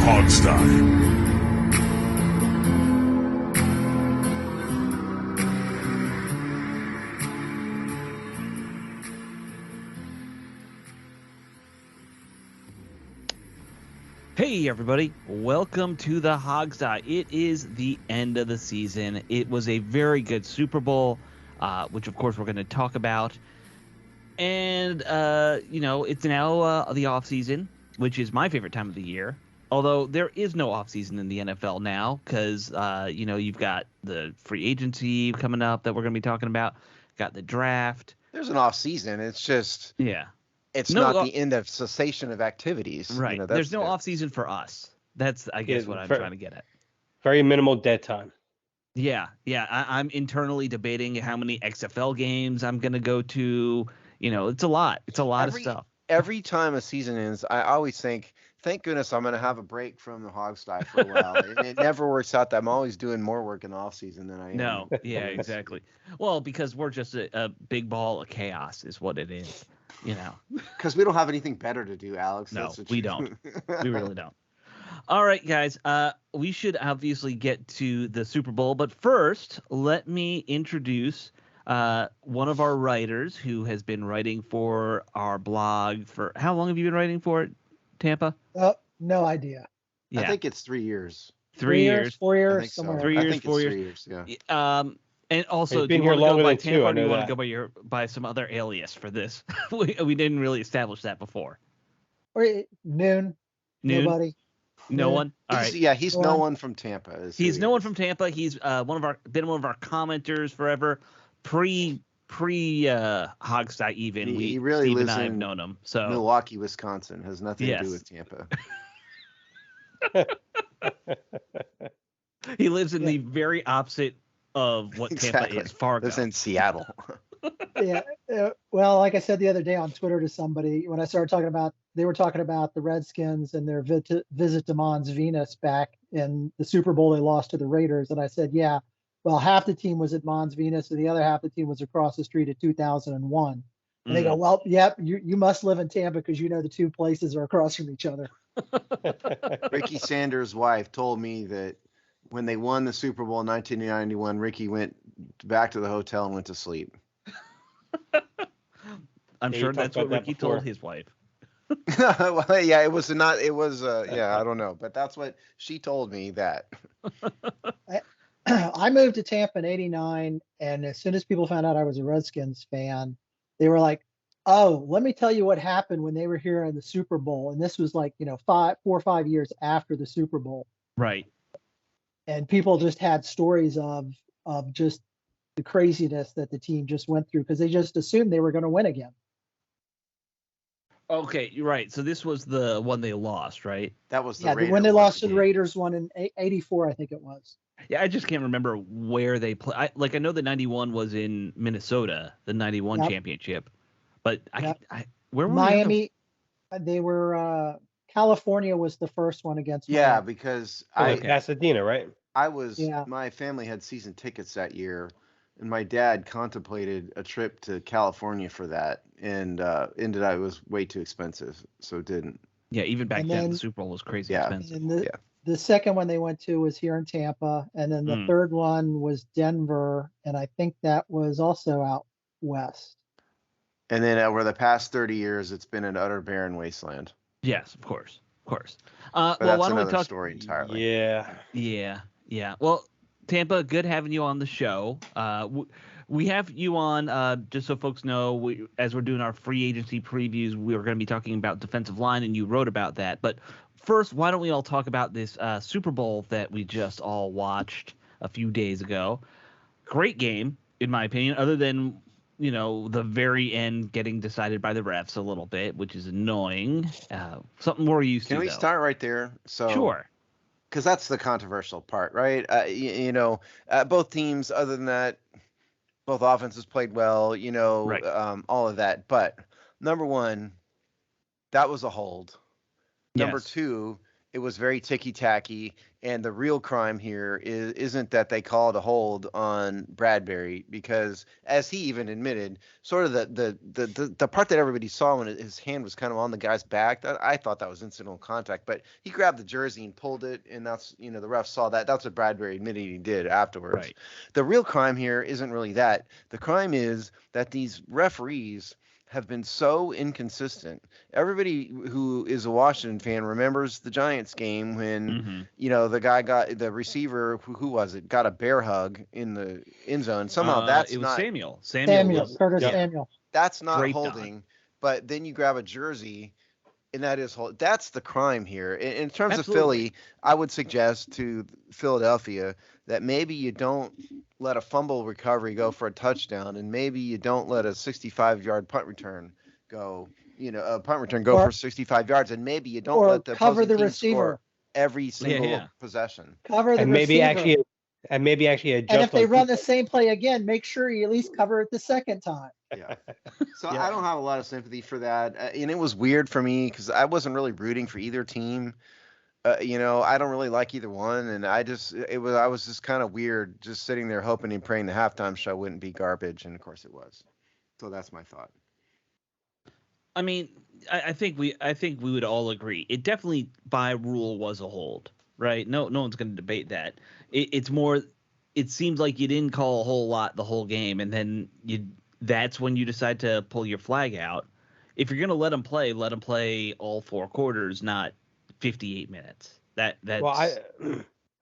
Hogstye. Hey everybody, welcome to the Hogstye. It is the end of the season. It was a very good Super Bowl, which of course we're going to talk about. And, it's now the offseason, which is my favorite time of the year. Although there is no offseason in the NFL now because, you've got the free agency coming up that we're going to be talking about. Got the draft. There's an off season. It's just it's not the end of cessation of activities. Right. There's no off season for us. That's I guess what I'm trying to get at. Very minimal dead time. Yeah. I'm internally debating how many XFL games I'm gonna go to. It's a lot. It's a lot of stuff. Every time a season ends, I always think, thank goodness I'm going to have a break from the Hogstye for a while. And it never works out that I'm always doing more work in the off season than I am. No, yeah, exactly. Well, because we're just a big ball of chaos is what it is, Because we don't have anything better to do, Alex. No, we don't. We really don't. All right, guys. We should obviously get to the Super Bowl, but first, let me introduce one of our writers who has been writing for our blog for how long have you been writing for it, Tampa? No idea. Yeah. I think it's 3 years. 3 years, 4 years, somewhere. 3 years, I think 4 it's years. 3 years. Yeah. And also, He's do you been here want to go longer by than Tampa, two, I or do you know want to that. go by some other alias for this? we didn't really establish that before. Or Noon. Nobody. No one. All right. He's no one from Tampa. He's no one from Tampa. He's been one of our commenters forever. Pre Hogstye even. He really Steve lives and I have in known him. So Milwaukee, Wisconsin. Has nothing to do with Tampa. He lives in the very opposite of what Tampa is. Fargo. Lives in Seattle. Yeah. Well, like I said the other day on Twitter to somebody, when I started talking about, they were talking about the Redskins and their visit to Mons Venus back in the Super Bowl they lost to the Raiders. And I said, yeah, well, half the team was at Mons Venus and the other half of the team was across the street at 2001. And they go, well, yep, you must live in Tampa because the two places are across from each other. Ricky Sanders' wife told me that when they won the Super Bowl in 1991, Ricky went back to the hotel and went to sleep. I'm sure that's what Ricky told his wife. Well, yeah, it was I don't know, but that's what she told me that. I moved to Tampa in '89, and as soon as people found out I was a Redskins fan, they were like, "Oh, let me tell you what happened when they were here in the Super Bowl." And this was like 4 or 5 years after the Super Bowl, right? And people just had stories of just the craziness that the team just went through because they just assumed they were going to win again. Okay, you're right. So this was the one they lost, right? That was the when they lost to the Raiders one in '84, I think it was. Yeah, I just can't remember where they play. I know the '91 was in Minnesota, the '91 championship, but where were Miami? They were. California was the first one against. Yeah, Miami. because Pasadena, right? My family had season tickets that year, and my dad contemplated a trip to California for that, and ended up it was way too expensive, so it didn't. Yeah, even back then the Super Bowl was crazy expensive. And the second one they went to was here in Tampa, and then the third one was Denver, and I think that was also out west. And then over the past 30 years, it's been an utter barren wasteland. Yes, of course. But well, that's why don't another we talk story entirely. Yeah. Well, Tampa, good having you on the show. We have you on just so folks know. As we're doing our free agency previews, we are going to be talking about defensive line, and you wrote about that. But first, why don't we all talk about this Super Bowl that we just all watched a few days ago? Great game, in my opinion, other than the very end getting decided by the refs a little bit, which is annoying. Something we're used to. Can we start right there? So sure. Because that's the controversial part, right? Both teams, other than that, both offenses played well, right. All of that. But number one, that was a hold. Number two, It was very ticky-tacky, and the real crime here isn't that they called a hold on Bradbury, because as he even admitted, sort of the part that everybody saw when his hand was kind of on the guy's back, that I thought that was incidental contact, but he grabbed the jersey and pulled it, and that's, the ref saw that. That's what Bradbury admitted he did afterwards. Right. The real crime here isn't really that. The crime is that these referees have been so inconsistent. Everybody who is a Washington fan remembers the Giants game when, the receiver, who was it, got a bear hug in the end zone. Somehow it was Samuel. Curtis Samuel. That's not draped holding, but then you grab a jersey, and that is hold. That's the crime here. In terms of Philly, I would suggest to Philadelphia that maybe you don't let a fumble recovery go for a touchdown, and maybe you don't let a 65-yard punt return go. For 65 yards, and maybe you don't let the cover the team receiver score every single possession. Cover the and receiver. maybe actually adjust. And if they run the same play again, make sure you at least cover it the second time. Yeah. So I don't have a lot of sympathy for that, and it was weird for me because I wasn't really rooting for either team. I don't really like either one, and I was just kind of weird, just sitting there hoping and praying the halftime show wouldn't be garbage, and of course it was. So that's my thought. I mean, I think we would all agree it definitely by rule was a hold, right? No one's going to debate that. It's more, it seems like you didn't call a whole lot the whole game, and then that's when you decide to pull your flag out. If you're going to let them play all 4 quarters, not 58 minutes. That's well,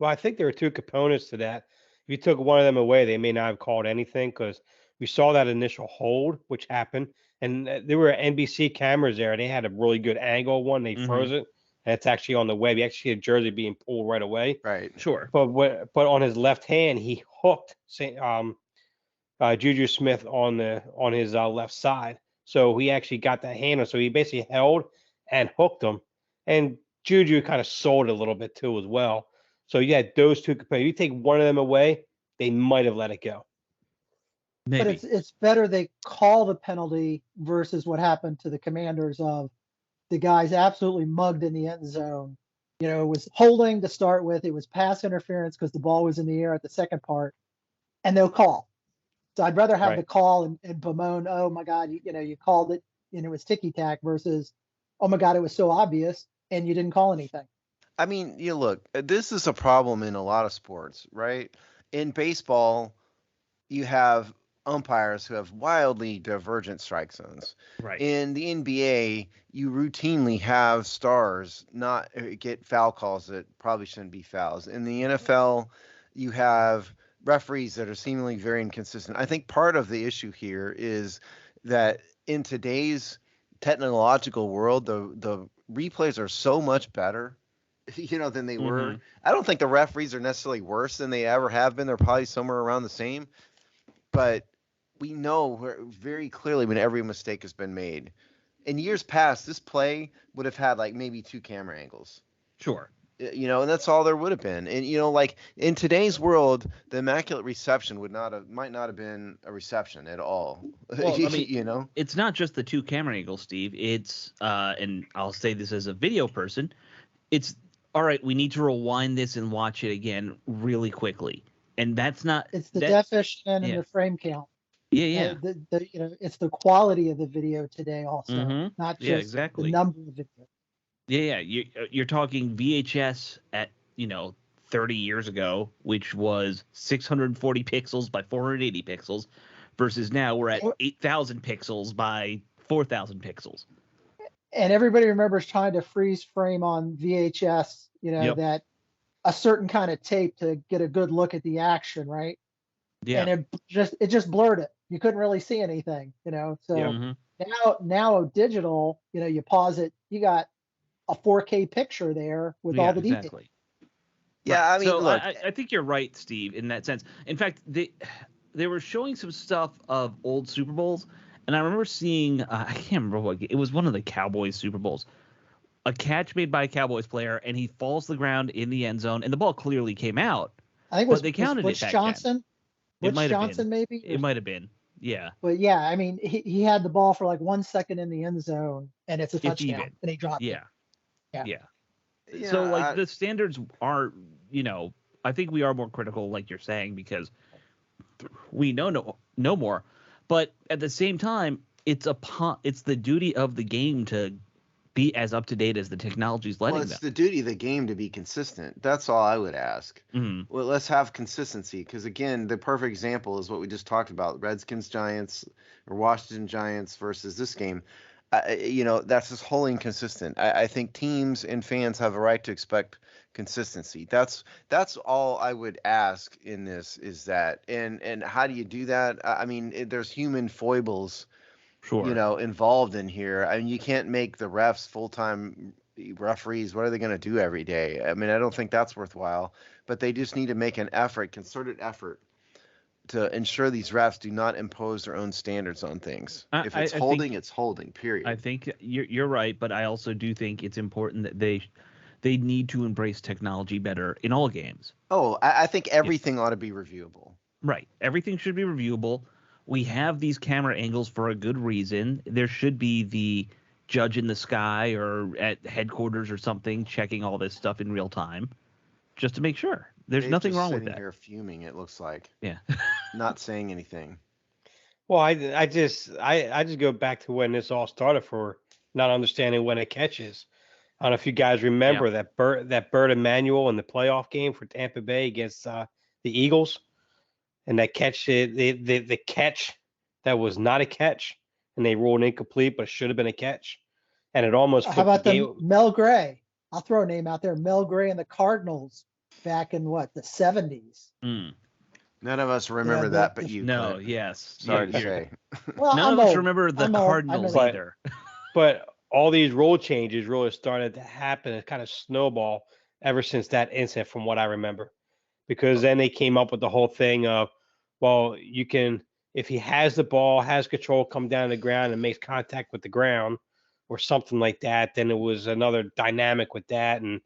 I think there are 2 components to that. If you took one of them away, they may not have called anything, because we saw that initial hold, which happened, and there were NBC cameras there. They had a really good angle one. They froze it, and it's actually on the web. You actually see a jersey being pulled right away. Right. Sure. But on his left hand, he hooked Juju Smith on his left side. So he actually got that hand. So he basically held and hooked him. And Juju kind of sold a little bit too as well. So you had those 2 components. You take one of them away, they might have let it go. Maybe. But it's better they call the penalty versus what happened to the Commanders of the guys absolutely mugged in the end zone. It was holding to start with. It was pass interference because the ball was in the air at the second part, and they'll call. So I'd rather have the call and bemoan, oh my God, you called it and it was ticky-tack, versus, oh my God, it was so obvious and you didn't call anything. I mean, look, this is a problem in a lot of sports, right? In baseball, you have umpires who have wildly divergent strike zones. Right. In the NBA, you routinely have stars not get foul calls that probably shouldn't be fouls. In the NFL, you have referees that are seemingly very inconsistent. I think part of the issue here is that in today's technological world, the replays are so much better, than they were. I don't think the referees are necessarily worse than they ever have been. They're probably somewhere around the same. But we know very clearly when every mistake has been made. In years past, this play would have had like maybe 2 camera angles. Sure. And that's all there would have been. And like in today's world, the immaculate reception might not have been a reception at all. Well, I mean, it's not just the 2 camera angles, Steve. It's and I'll say this as a video person, it's all right. We need to rewind this and watch it again really quickly, and that's not. It's the definition and the frame count. Yeah. It's the quality of the video today also, not just the number of videos. Yeah. You're talking VHS at 30 years ago, which was 640 pixels by 480 pixels, versus now we're at 8,000 pixels by 4,000 pixels. And everybody remembers trying to freeze frame on VHS, that a certain kind of tape to get a good look at the action, right? Yeah. And it just blurred it. You couldn't really see anything, So now digital, you pause it, you got a 4K picture there with all the details. Exactly. Yeah, I mean, so look, I think you're right, Steve, in that sense. In fact, they were showing some stuff of old Super Bowls, and I remember seeing I can't remember what it was, one of the Cowboys Super Bowls, a catch made by a Cowboys player, and he falls to the ground in the end zone, and the ball clearly came out. I think they counted it back Johnson. Then. Butch Johnson, maybe. It might have been. Yeah. But yeah, I mean, he had the ball for like 1 second in the end zone, and it's a touchdown, and he dropped it. Yeah. So, Yeah, like, the standards are, I think we are more critical, like you're saying, because we know more. But at the same time, it's the duty of the game to be as up to date as the technology's well, letting it's them. the duty of the game to be consistent. That's all I would ask. Mhm. Well, let's have consistency because again, the perfect example is what we just talked about: Redskins Giants or Washington Giants versus this game. That's just wholly inconsistent. I think teams and fans have a right to expect consistency. That's all I would ask in this is that. And how do you do that? I mean, there's human foibles, Sure. involved in here. I mean, you can't make the refs full-time referees. What are they going to do every day? I mean, I don't think that's worthwhile. But they just need to make an effort, concerted effort, to ensure these refs do not impose their own standards on things. If it's holding, it's holding. Period. I think you're right, but I also do think it's important that they need to embrace technology better in all games. Oh, I think everything ought to be reviewable. Right. Everything should be reviewable. We have these camera angles for a good reason. There should be the judge in the sky or at headquarters or something checking all this stuff in real time just to make sure. There's Dave's nothing just wrong with sitting that. here fuming. It looks like Yeah. not saying anything. Well, I just go back to when this all started for not understanding when a catch is. I don't know if you guys remember that Bert Emanuel in the playoff game for Tampa Bay against the Eagles, and that catch the catch that was not a catch, and they ruled incomplete, but it should have been a catch, and it almost How flipped about the the game. Mel Gray? I'll throw a name out there. Mel Gray and the Cardinals back in the 70s. Mm. None of us remember that, but you. No, Clint. yes. Sorry Yeah, to say. Well, none I'm of us old. remember the I'm old. Cardinals I know. either. But all these rule changes really started to happen and kind of snowball ever since that incident, from what I remember. Because then they came up with the whole thing of, well, you can, if he has the ball, has control, come down to the ground and makes contact with the ground or something like that, then it was another dynamic with that. And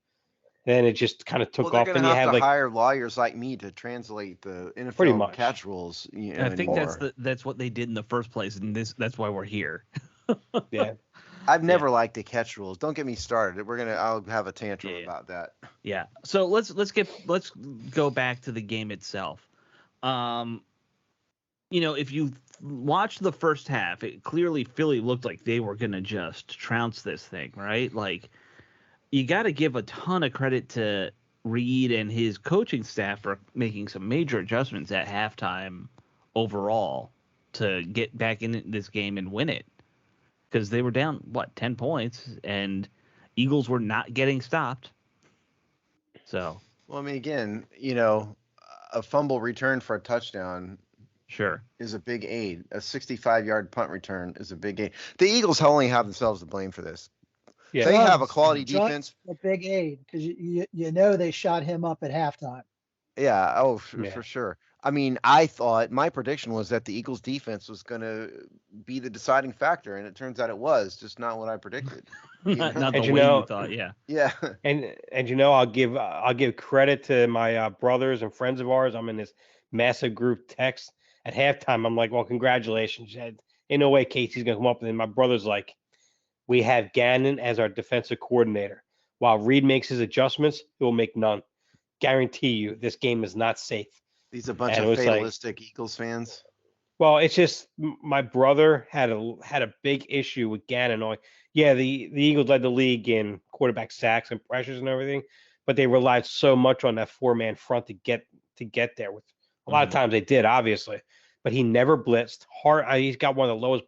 then it just kind of Well, took they're off. going Then to you have have to like hire lawyers like me to translate the pretty NFL much catch rules. I think anymore. that's what they did in the first place, and that's why we're here. yeah. I've never liked the catch rules. Don't get me started. I'll have a tantrum about that. Yeah. So let's go back to the game itself. If you watch the first half, it clearly Philly looked like they were gonna just trounce this thing, right? Like, you got to give a ton of credit to Reed and his coaching staff for making some major adjustments at halftime overall to get back in this game and win it. Because they were down, 10 points, and Eagles were not getting stopped. So. Well, I mean, again, a fumble return for a touchdown Sure. is a big aid. A 65-yard punt return is a big aid. The Eagles only have themselves to blame for this. Yeah. They have a quality defense. A big aid because they shot him up at halftime. Yeah. Oh, for sure. I mean, I thought my prediction was that the Eagles defense was going to be the deciding factor, and it turns out it was just not what I predicted. Not the way you thought. Yeah. Yeah. And I'll give credit to my brothers and friends of ours. I'm in this massive group text at halftime. I'm like, well, congratulations. Ain't no way Casey's gonna come up. And my brother's like, we have Gannon as our defensive coordinator. While Reed makes his adjustments, he will make none. Guarantee you, this game is not safe. These a bunch of fatalistic Eagles fans. Well, it's just my brother had a big issue with Gannon. Yeah, the Eagles led the league in quarterback sacks and pressures and everything, but they relied so much on that 4-man front to get there. With a lot of times they did, obviously, but he never blitzed. He's got one of the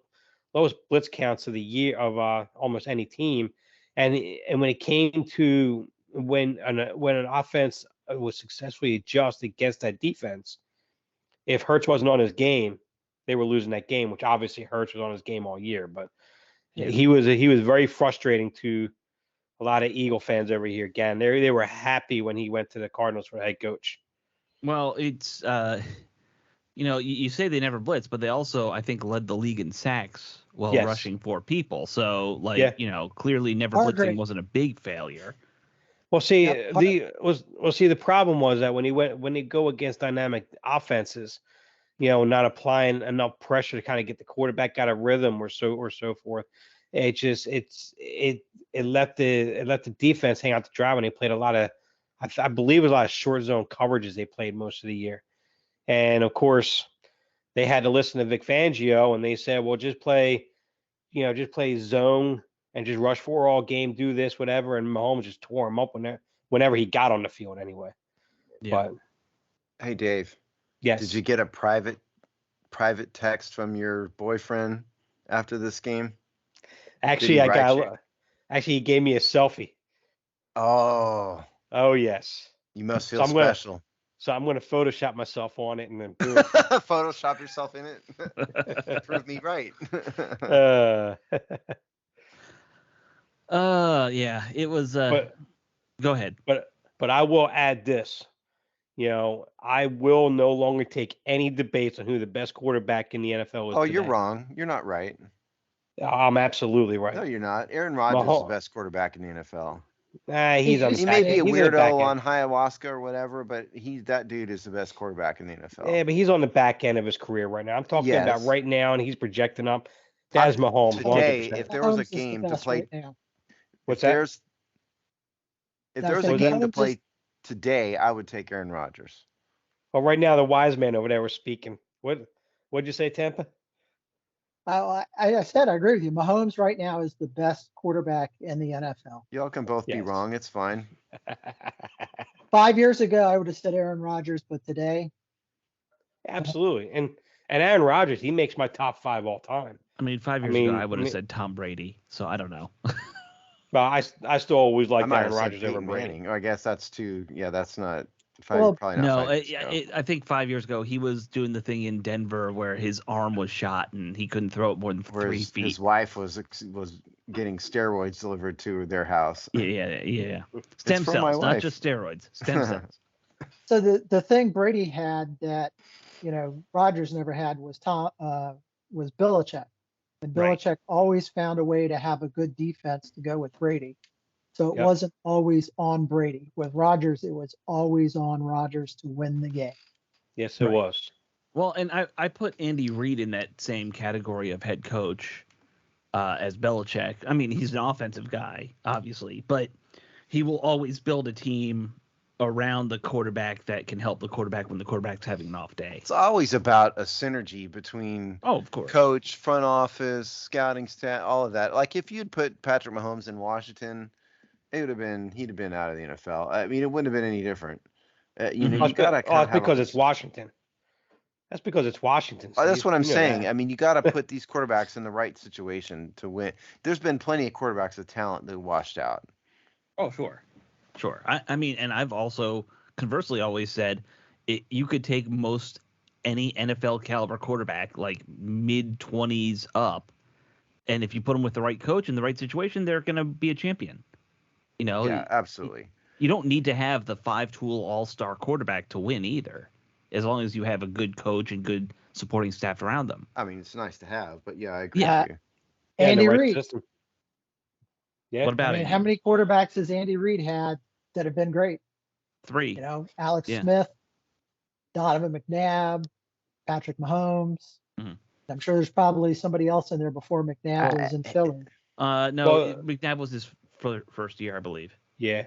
lowest blitz counts of the year of almost any team. And when it came to when an offense was successfully adjusted against that defense, if Hurts wasn't on his game, they were losing that game, which obviously Hurts was on his game all year. But he was very frustrating to a lot of Eagle fans over here. Again, they were happy when he went to the Cardinals for head coach. Well, it's you say they never blitz, but they also, I think, led the league in sacks while rushing 4 people. So, clearly never blitzing wasn't a big failure. Well, see, the problem was that when they go against dynamic offenses, not applying enough pressure to kind of get the quarterback out of rhythm or so forth, it left the defense hang out to dry when they played a lot of, I believe it was a lot of short zone coverages they played most of the year. And of course, they had to listen to Vic Fangio, and they said, well, just play zone and just rush for all game, do this, whatever. And Mahomes just tore him up whenever he got on the field anyway. Yeah. But Hey, Dave. yes. Did you get a private text from your boyfriend after this game? Actually, he gave me a selfie. Oh, Yes. you must feel special. So I'm gonna Photoshop myself on it and then boom. Photoshop yourself in it. Prove me right. Yeah, it was. But Go ahead. But I will add this. I will no longer take any debates on who the best quarterback in the NFL is. Oh, you're wrong. You're not right. I'm absolutely right. No, you're not. Aaron Rodgers is the best quarterback in the NFL. He may be a weirdo on ayahuasca or whatever, but that dude is the best quarterback in the NFL. Yeah, but he's on the back end of his career right now. I'm talking about right now, and he's projecting up. That's Mahomes. Today, 100%. if there was a game to play, what's that? If there was a game to play today, I would take Aaron Rodgers. Well, right now the wise man over there was speaking. What'd you say, Tampa? I said I agree with you. Mahomes right now is the best quarterback in the NFL. Y'all can both be wrong. It's fine. 5 years ago, I would have said Aaron Rodgers, but today, absolutely. And Aaron Rodgers, he makes my top 5 all time. I mean, 5 years ago, I would have said Tom Brady. So I don't know. But I still always liked Aaron Rodgers over Brady. I guess that's too. Yeah, that's not. Probably not. I think 5 years ago he was doing the thing in Denver where his arm was shot and he couldn't throw it more than 3 feet. His wife was getting steroids delivered to their house. Yeah. Stem cells, not just steroids. Stem cells. So the thing Brady had that Rodgers never had was Belichick, and Belichick always found a way to have a good defense to go with Brady. So it wasn't always on Brady. With Rodgers, it was always on Rodgers to win the game. Yes, it was. Well, and I put Andy Reid in that same category of head coach as Belichick. I mean, he's an offensive guy, obviously, but he will always build a team around the quarterback that can help the quarterback when the quarterback's having an off day. It's always about a synergy between of course, coach, front office, scouting staff, all of that. Like if you'd put Patrick Mahomes in Washington, he'd have been out of the NFL. I mean, it wouldn't have been any different. You gotta. That's because it's Washington. That's because it's Washington. So that's what I'm saying. I mean, you got to put these quarterbacks in the right situation to win. There's been plenty of quarterbacks with talent that washed out. Oh, sure. I mean, and I've also conversely always said you could take most any NFL caliber quarterback, like mid-20s up, and if you put them with the right coach in the right situation, they're going to be a champion. Yeah, absolutely. You don't need to have the 5-tool all-star quarterback to win either, as long as you have a good coach and good supporting staff around them. I mean, it's nice to have, but yeah, I agree with you. Andy Reid. Yeah. What about how many quarterbacks has Andy Reid had that have been great? 3. Alex Smith, Donovan McNabb, Patrick Mahomes. Mm-hmm. I'm sure there's probably somebody else in there before McNabb was in Philly. McNabb was his first year, I believe. Yeah.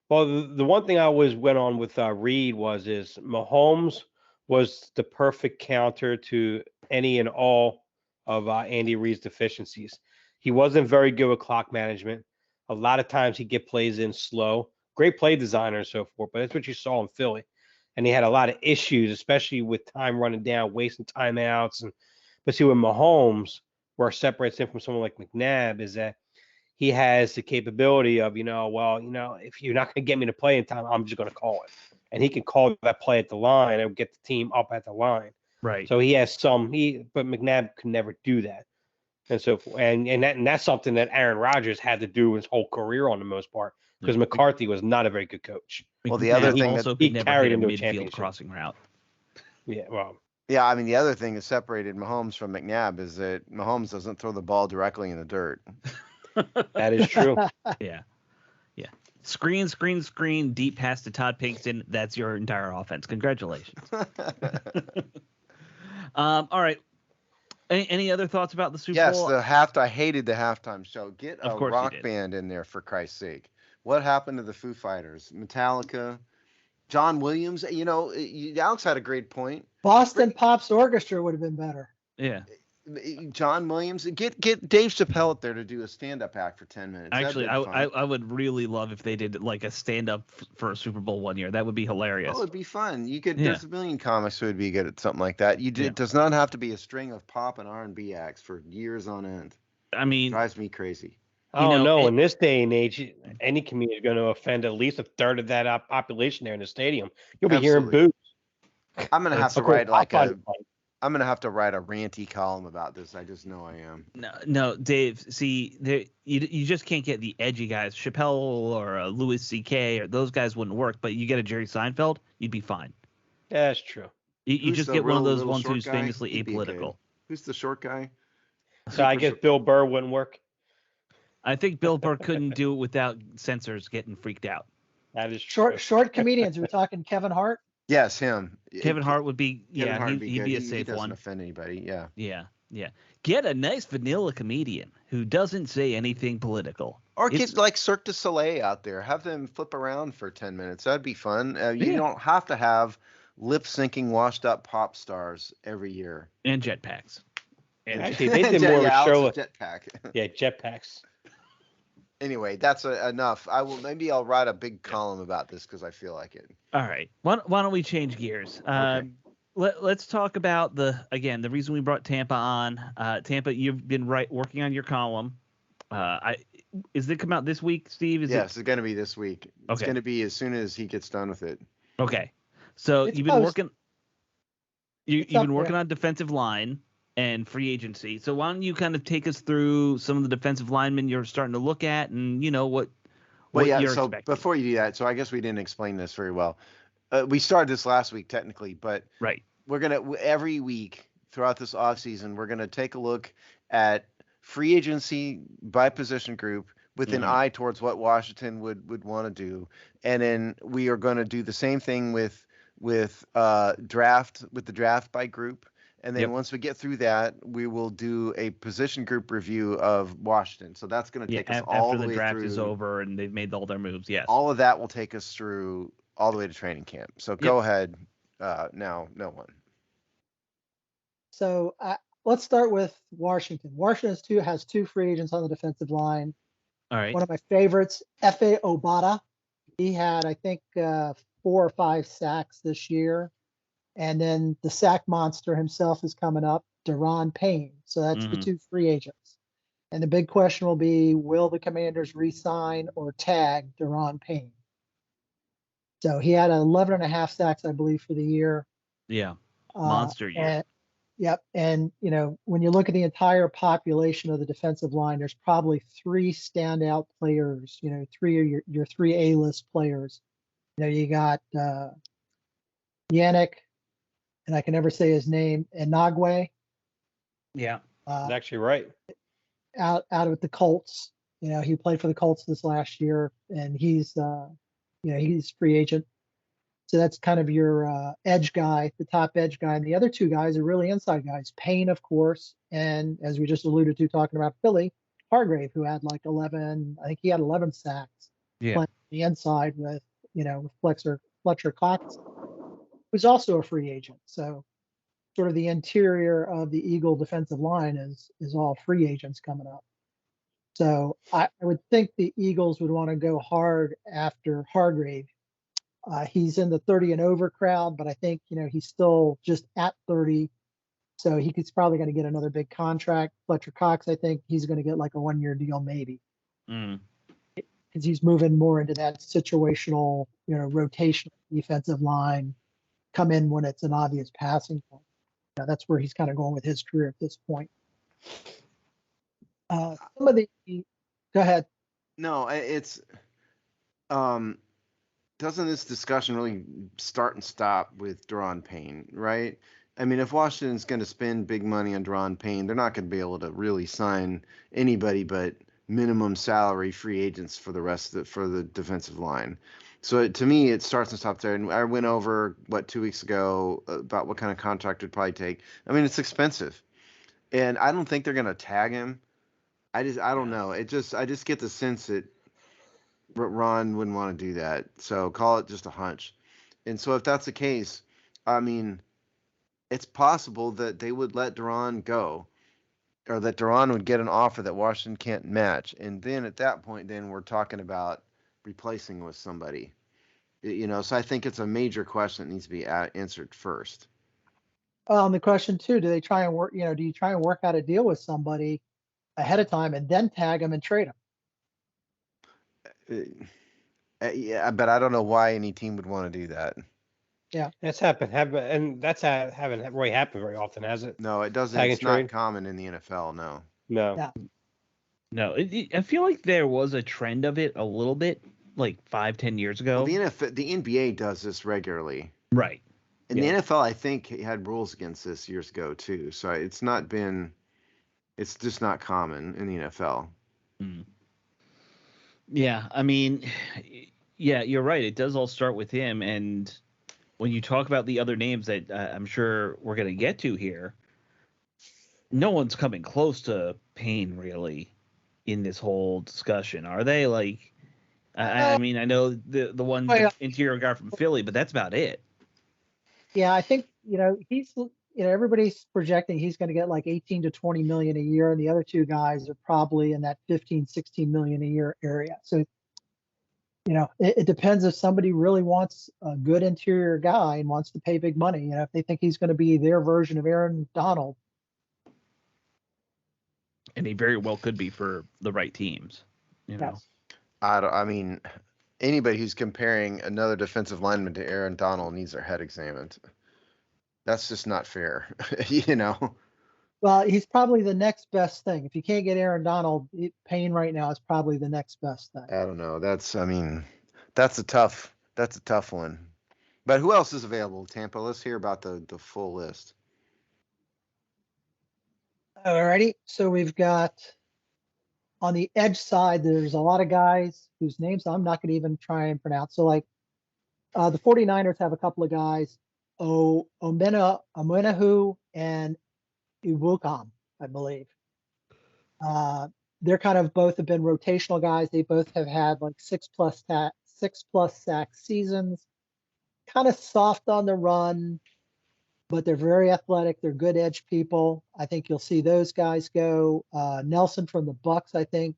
Well, the one thing I always went on with Reid was Mahomes was the perfect counter to any and all of Andy Reid's deficiencies. He wasn't very good with clock management. A lot of times he'd get plays in slow. Great play designer and so forth, but that's what you saw in Philly. And he had a lot of issues, especially with time running down, wasting timeouts. But see, with Mahomes, where it separates him from someone like McNabb is that he has the capability of, if you're not going to get me to play in time, I'm just going to call it. And he can call that play at the line and get the team up at the line. Right. So he has but McNabb could never do that. And so, and that's something that Aaron Rodgers had to do his whole career on the most part, because McCarthy was not a very good coach. Well, the other thing also he carried him to a championship crossing route. Yeah, well. Yeah, I mean, the other thing that separated Mahomes from McNabb is that Mahomes doesn't throw the ball directly in the dirt. That is true. Yeah. Screen, deep pass to Todd Pinkston. That's your entire offense. Congratulations. All right. Any other thoughts about the Super Yes, Bowl? I hated the halftime show. Get Of a course you rock did. band in there, for Christ's sake. What happened to the Foo Fighters? Metallica, John Williams. Alex had a great point. Boston Pops Orchestra would have been better. Yeah. John Williams. Get Dave Chappelle up there to do a stand-up act for 10 minutes. Actually, That'd be fun. I would really love if they did like a stand-up for a Super Bowl one year. That would be hilarious. Oh, it'd be fun. You could. Yeah. There's a million comics who would be good at something like that. It does not have to be a string of pop and R&B acts for years on end. I mean, Drives me crazy. In this day and age, any comedian is going to offend at least a third of that population there in the stadium. You'll be hearing boos. I'm gonna have to write I'm gonna have to write a ranty column about this. I just know I am. No, Dave. See, you just can't get the edgy guys. Chappelle or Louis C.K. or those guys wouldn't work. But you get a Jerry Seinfeld, you'd be fine. Yeah, that's true. You just get one of those ones who's famously apolitical. Who's the short guy? So I guess Bill Burr wouldn't work. I think Bill Burr couldn't do it without censors getting freaked out. That is true. Short comedians. We're talking Kevin Hart. Yes, him. Kevin Hart would be. Kevin Hart would be he'd good. be a He safe doesn't one. offend anybody. Yeah. Yeah. Get a nice vanilla comedian who doesn't say anything political. Or get like Cirque du Soleil out there. Have them flip around for 10 minutes. That'd be fun. You don't have to have lip syncing washed up pop stars every year. And jetpacks. Actually, they did more of a show. Jetpack. Yeah, jetpacks. Anyway, that's enough. Maybe I'll write a big column about this because I feel like it. All right. Why don't we change gears? Okay. Let's talk about the reason we brought Tampa on. Tampa, you've been working on your column. Is it come out this week, Steve? Yes, it's going to be this week. It's Okay. going to be as soon as he gets done with it. Okay. So It's you've been post. working. You've been working on defensive line and free agency. So why don't you kind of take us through some of the defensive linemen you're starting to look at, and what you're expecting. Before you do that, so I guess we didn't explain this very well. We started this last week technically, but Right. we're gonna every week throughout this offseason, we're gonna take a look at free agency by position group with an eye towards what Washington would want to do, and then we are going to do the same thing with the draft by group. And then once we get through that, we will do a position group review of Washington. So that's going to take us all the way through. After the draft is over and they've made all their moves, yes. All of that will take us through all the way to training camp. So go ahead now, no one. So let's start with Washington. Washington has two free agents on the defensive line. All right. One of my favorites, Efe Obada. He had, I think, 4 or 5 sacks this year. And then the sack monster himself is coming up, Daron Payne. So that's the two free agents. And the big question will be, will the Commanders re-sign or tag Daron Payne? So he had 11.5 sacks, I believe, for the year. Yeah. Monster year. And, when you look at the entire population of the defensive line, there's probably 3 standout players, 3 of your 3 A-list players. You got Yannick, and I can never say his name, Enagwe. Yeah. That's actually right. Out of the Colts. He played for the Colts this last year, and he's free agent. So that's kind of your edge guy, the top edge guy. And the other 2 guys are really inside guys. Payne, of course, and as we just alluded to talking about Philly, Hargrave, who had like 11, I think he had 11 sacks. Yeah. Playing the inside with, Fletcher Cox, who's also a free agent. So sort of the interior of the Eagle defensive line is all free agents coming up. So I would think the Eagles would want to go hard after Hargrave. He's in the 30 and over crowd, but I think, he's still just at 30. So he's probably going to get another big contract. Fletcher Cox, I think he's going to get like a 1-year deal maybe. Because he's moving more into that situational, rotational defensive line, come in when it's an obvious passing point. That's where he's kind of going with his career at this point. Go ahead. No, it's doesn't this discussion really start and stop with Daron Payne, right? I mean, if Washington's going to spend big money on Daron Payne, they're not going to be able to really sign anybody but minimum salary free agents for the defensive line. So to me, it starts and stops there. And I went over 2 weeks ago about what kind of contract it'd probably take. I mean, it's expensive. And I don't think they're going to tag him. I don't know. I just get the sense that Ron wouldn't want to do that. So call it just a hunch. And so if that's the case, I mean, it's possible that they would let Duran go, or that Duran would get an offer that Washington can't match. And then at that point, then we're talking about replacing with somebody. So I think it's a major question that needs to be answered first. And the question too, do they try and work, do you try and work out a deal with somebody ahead of time and then tag them and trade them? Yeah, but I don't know why any team would want to do that. Yeah, that's happened, and that's haven't really happened very often, has it? No, it doesn't. Tag and It's not trade? common in the NFL. No. No. Yeah. No, I feel like there was a trend of it a little bit, like 5-10 years ago. Well, the NBA does this regularly. Right. And the NFL, I think, had rules against this years ago too. So it's just not common in the NFL. Mm. Yeah, I mean, yeah, you're right. It does all start with him. And when you talk about the other names that I'm sure we're going to get to here, no one's coming close to Payne really in this whole discussion, are they? Like, I mean, I know the one interior guy from Philly, but that's about it. Yeah, I think he's everybody's projecting he's going to get like 18 to 20 million a year, and the other two guys are probably in that 15, 16 million a year area. So it depends if somebody really wants a good interior guy and wants to pay big money. If they think he's going to be their version of Aaron Donald. And he very well could be for the right teams. Yes. I mean, anybody who's comparing another defensive lineman to Aaron Donald needs their head examined. That's just not fair, Well, he's probably the next best thing. If you can't get Aaron Donald, Payne right now is probably the next best thing. I don't know. That's a tough one. But who else is available, Tampa? Let's hear about the full list. Alrighty. So we've got on the edge side, there's a lot of guys whose names I'm not going to even try and pronounce. So like the 49ers have a couple of guys, Omenahu and Iwukam, I believe. They're kind of both have been rotational guys. They both have had like 6+ sack seasons, kind of soft on the run, but they're very athletic. They're good edge people. I think you'll see those guys go. Nelson from the Bucks, I think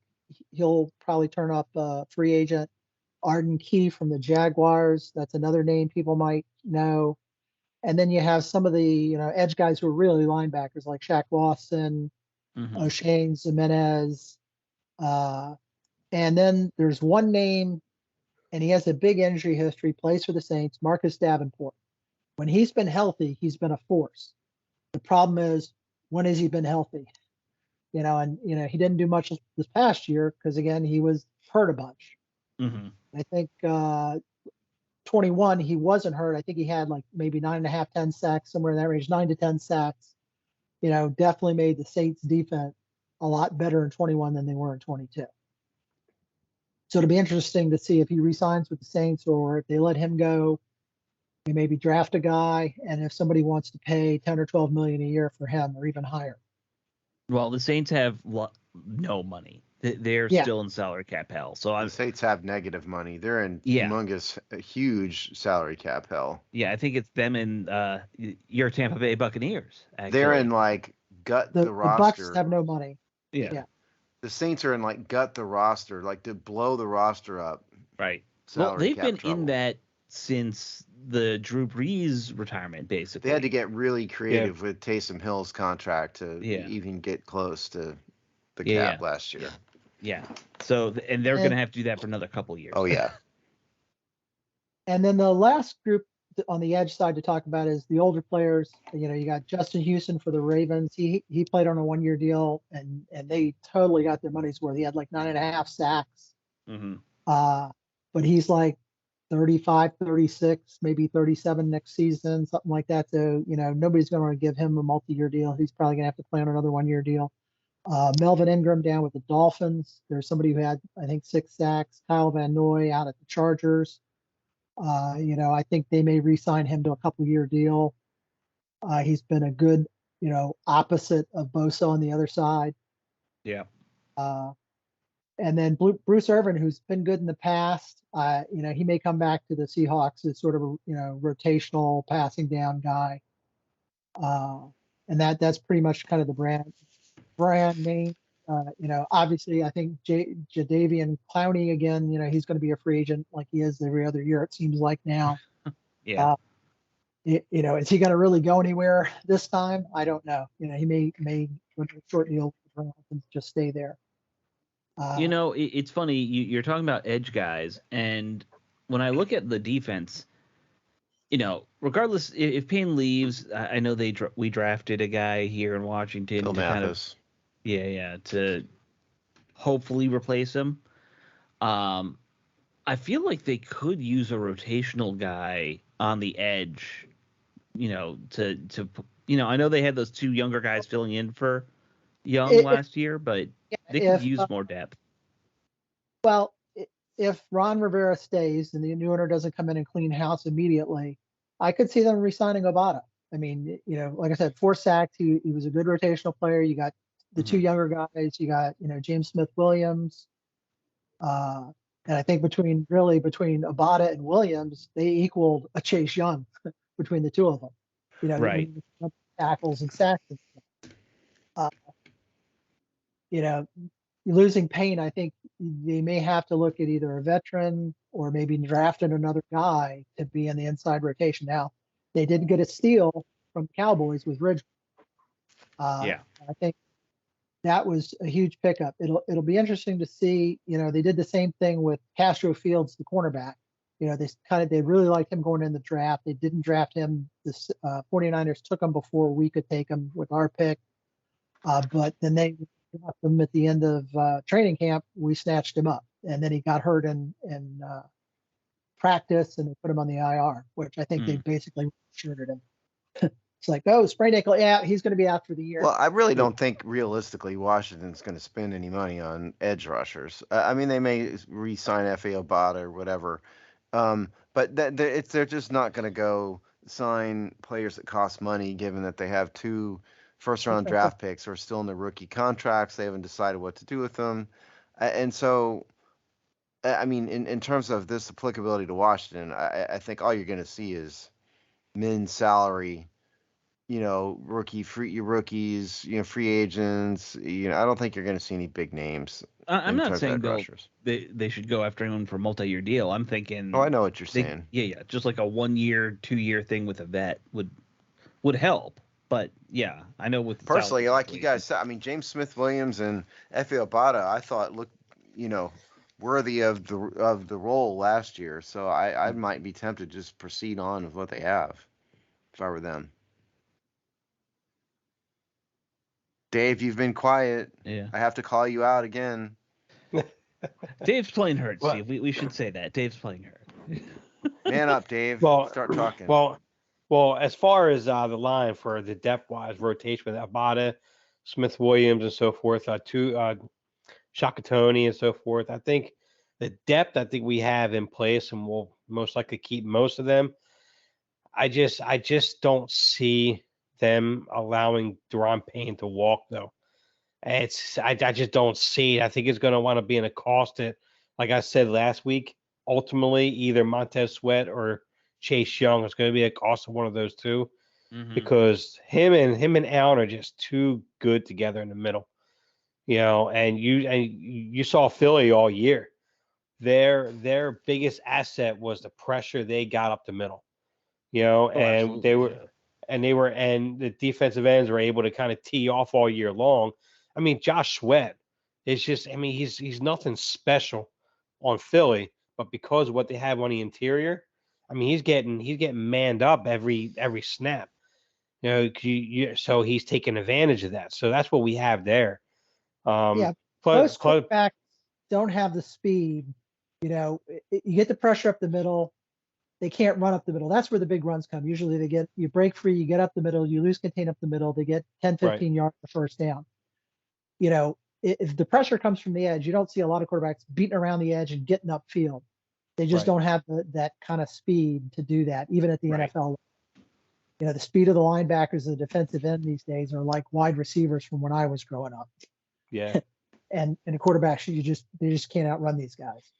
he'll probably turn up free agent. Arden Key from the Jaguars, that's another name people might know. And then you have some of the edge guys who are really linebackers like Shaq Lawson, O'Shane Zimenez. And then there's one name, and he has a big injury history, plays for the Saints, Marcus Davenport. When he's been healthy, he's been a force. The problem is, when has he been healthy? He didn't do much this past year because, again, he was hurt a bunch. Mm-hmm. I think 21, he wasn't hurt. I think he had like maybe 9.5, 10 sacks, somewhere in that range, 9 to 10 sacks. Definitely made the Saints defense a lot better in 21 than they were in 22. So it'll be interesting to see if he resigns with the Saints or if they let him go. They maybe draft a guy, and if somebody wants to pay 10 or 12 million a year for him, or even higher. Well, the Saints have no money. They're still in salary cap hell. So the Saints have negative money. They're in humongous, huge salary cap hell. Yeah, I think it's them and your Tampa Bay Buccaneers. Actually. They're in like gut the roster. The Bucks have no money. Yeah. The Saints are in like gut the roster, like to blow the roster up. Right. Well, they've been in that since the Drew Brees retirement, basically. They had to get really creative with Taysom Hill's contract to even get close to the cap last year. Yeah. So, and they're going to have to do that for another couple of years. Oh, yeah. And then the last group on the edge side to talk about is the older players. You got Justin Houston for the Ravens. He played on a 1-year deal, and they totally got their money's worth. He had like 9.5 sacks. Mm-hmm. But he's like 35, 36, maybe 37 next season, something like that. So, nobody's going to give him a multi-year deal. He's probably going to have to play on another 1-year deal. Melvin Ingram down with the Dolphins. There's somebody who had, I think, 6 sacks. Kyle Van Noy out at the Chargers. I think they may re-sign him to a couple-year deal. He's been a good, opposite of Bosa on the other side. Yeah. And then Bruce Irvin, who's been good in the past, he may come back to the Seahawks as sort of a rotational passing down guy. And that's pretty much kind of the brand name. Obviously, I think Jadeveon Clowney again. He's going to be a free agent like he is every other year. It seems like now. Yeah. Is he going to really go anywhere this time? I don't know. He may with a short deal and just stay there. It's funny. You're talking about edge guys, and when I look at the defense, regardless if Payne leaves, I know we drafted a guy here in Washington Phil to Mathis. to hopefully replace him. I feel like they could use a rotational guy on the edge, I know they had those two younger guys filling in for Young last year, but they could use more depth. Well, if Ron Rivera stays and the new owner doesn't come in and clean house immediately, I could see them re-signing Obata. I mean, like I said, 4 sacks. He was a good rotational player. You got the two younger guys. You got, James Smith-Williams. And I think between Obata and Williams, they equaled a Chase Young between the two of them. Right. Tackles and sacks. Losing Payne, I think they may have to look at either a veteran or maybe drafting another guy to be in the inside rotation. Now, they did get a steal from the Cowboys with Ridgeway. Yeah. I think that was a huge pickup. It'll be interesting to see. They did the same thing with Castro Fields, the cornerback. They really liked him going in the draft. They didn't draft him. The 49ers took him before we could take him with our pick. But then they got him at the end of training camp. We snatched him up, and then he got hurt in practice, and they put him on the IR, which I think they basically shirted him. It's like, oh, sprained ankle. Yeah, he's going to be out for the year. Well, I really don't think realistically Washington's going to spend any money on edge rushers. I mean, they may re-sign F.A. Obata or whatever, but they're just not going to go sign players that cost money, given that they have 2 first-round draft picks who are still in their rookie contracts. They haven't decided what to do with them. And so, I mean, in terms of this applicability to Washington, I think all you're going to see is min salary, rookies, free agents. I don't think you're going to see any big names. I'm not saying they should go after anyone for a multi-year deal. I'm thinking. Oh, I know what you're saying. Yeah. Just like a 1-year, 2-year thing with a vet would help. But yeah, I know with personally, like you guys said, I mean, James Smith-Williams and F.A. Obata, I thought looked, worthy of the role last year. So I might be tempted to just proceed on with what they have if I were them. Dave, you've been quiet. Yeah. I have to call you out again. Dave's playing hurt, Steve. We should say that. Dave's playing hurt. Man up, Dave. Start talking. Well, as far as the line for the depth-wise rotation with Abada, Smith-Williams, and so forth, Shakatoni and so forth, I think the depth we have in place, and we'll most likely keep most of them. I just don't see them allowing Daron Payne to walk, though. I just don't see it. I think it's going to want to be in a cost that, like I said last week, ultimately either Montez Sweat or Chase Young is going to be a cost of one of those two, because him and Allen are just too good together in the middle, and you saw Philly all year. Their biggest asset was the pressure they got up the middle, and the defensive ends were able to kind of tee off all year long. I mean, Josh Sweat is just, he's nothing special on Philly, but because of what they have on the interior, he's getting manned up every snap, so he's taking advantage of that. So that's what we have there. Most quarterbacks don't have the speed. You get the pressure up the middle. They can't run up the middle. That's where the big runs come. Usually you break free, you get up the middle, you lose contain up the middle, they get 10, 15 yards the first down. If the pressure comes from the edge, you don't see a lot of quarterbacks beating around the edge and getting upfield. They just don't have that kind of speed to do that, even at the NFL level. The speed of the linebackers and the defensive end these days are like wide receivers from when I was growing up. Yeah. And the quarterbacks, they just can't outrun these guys.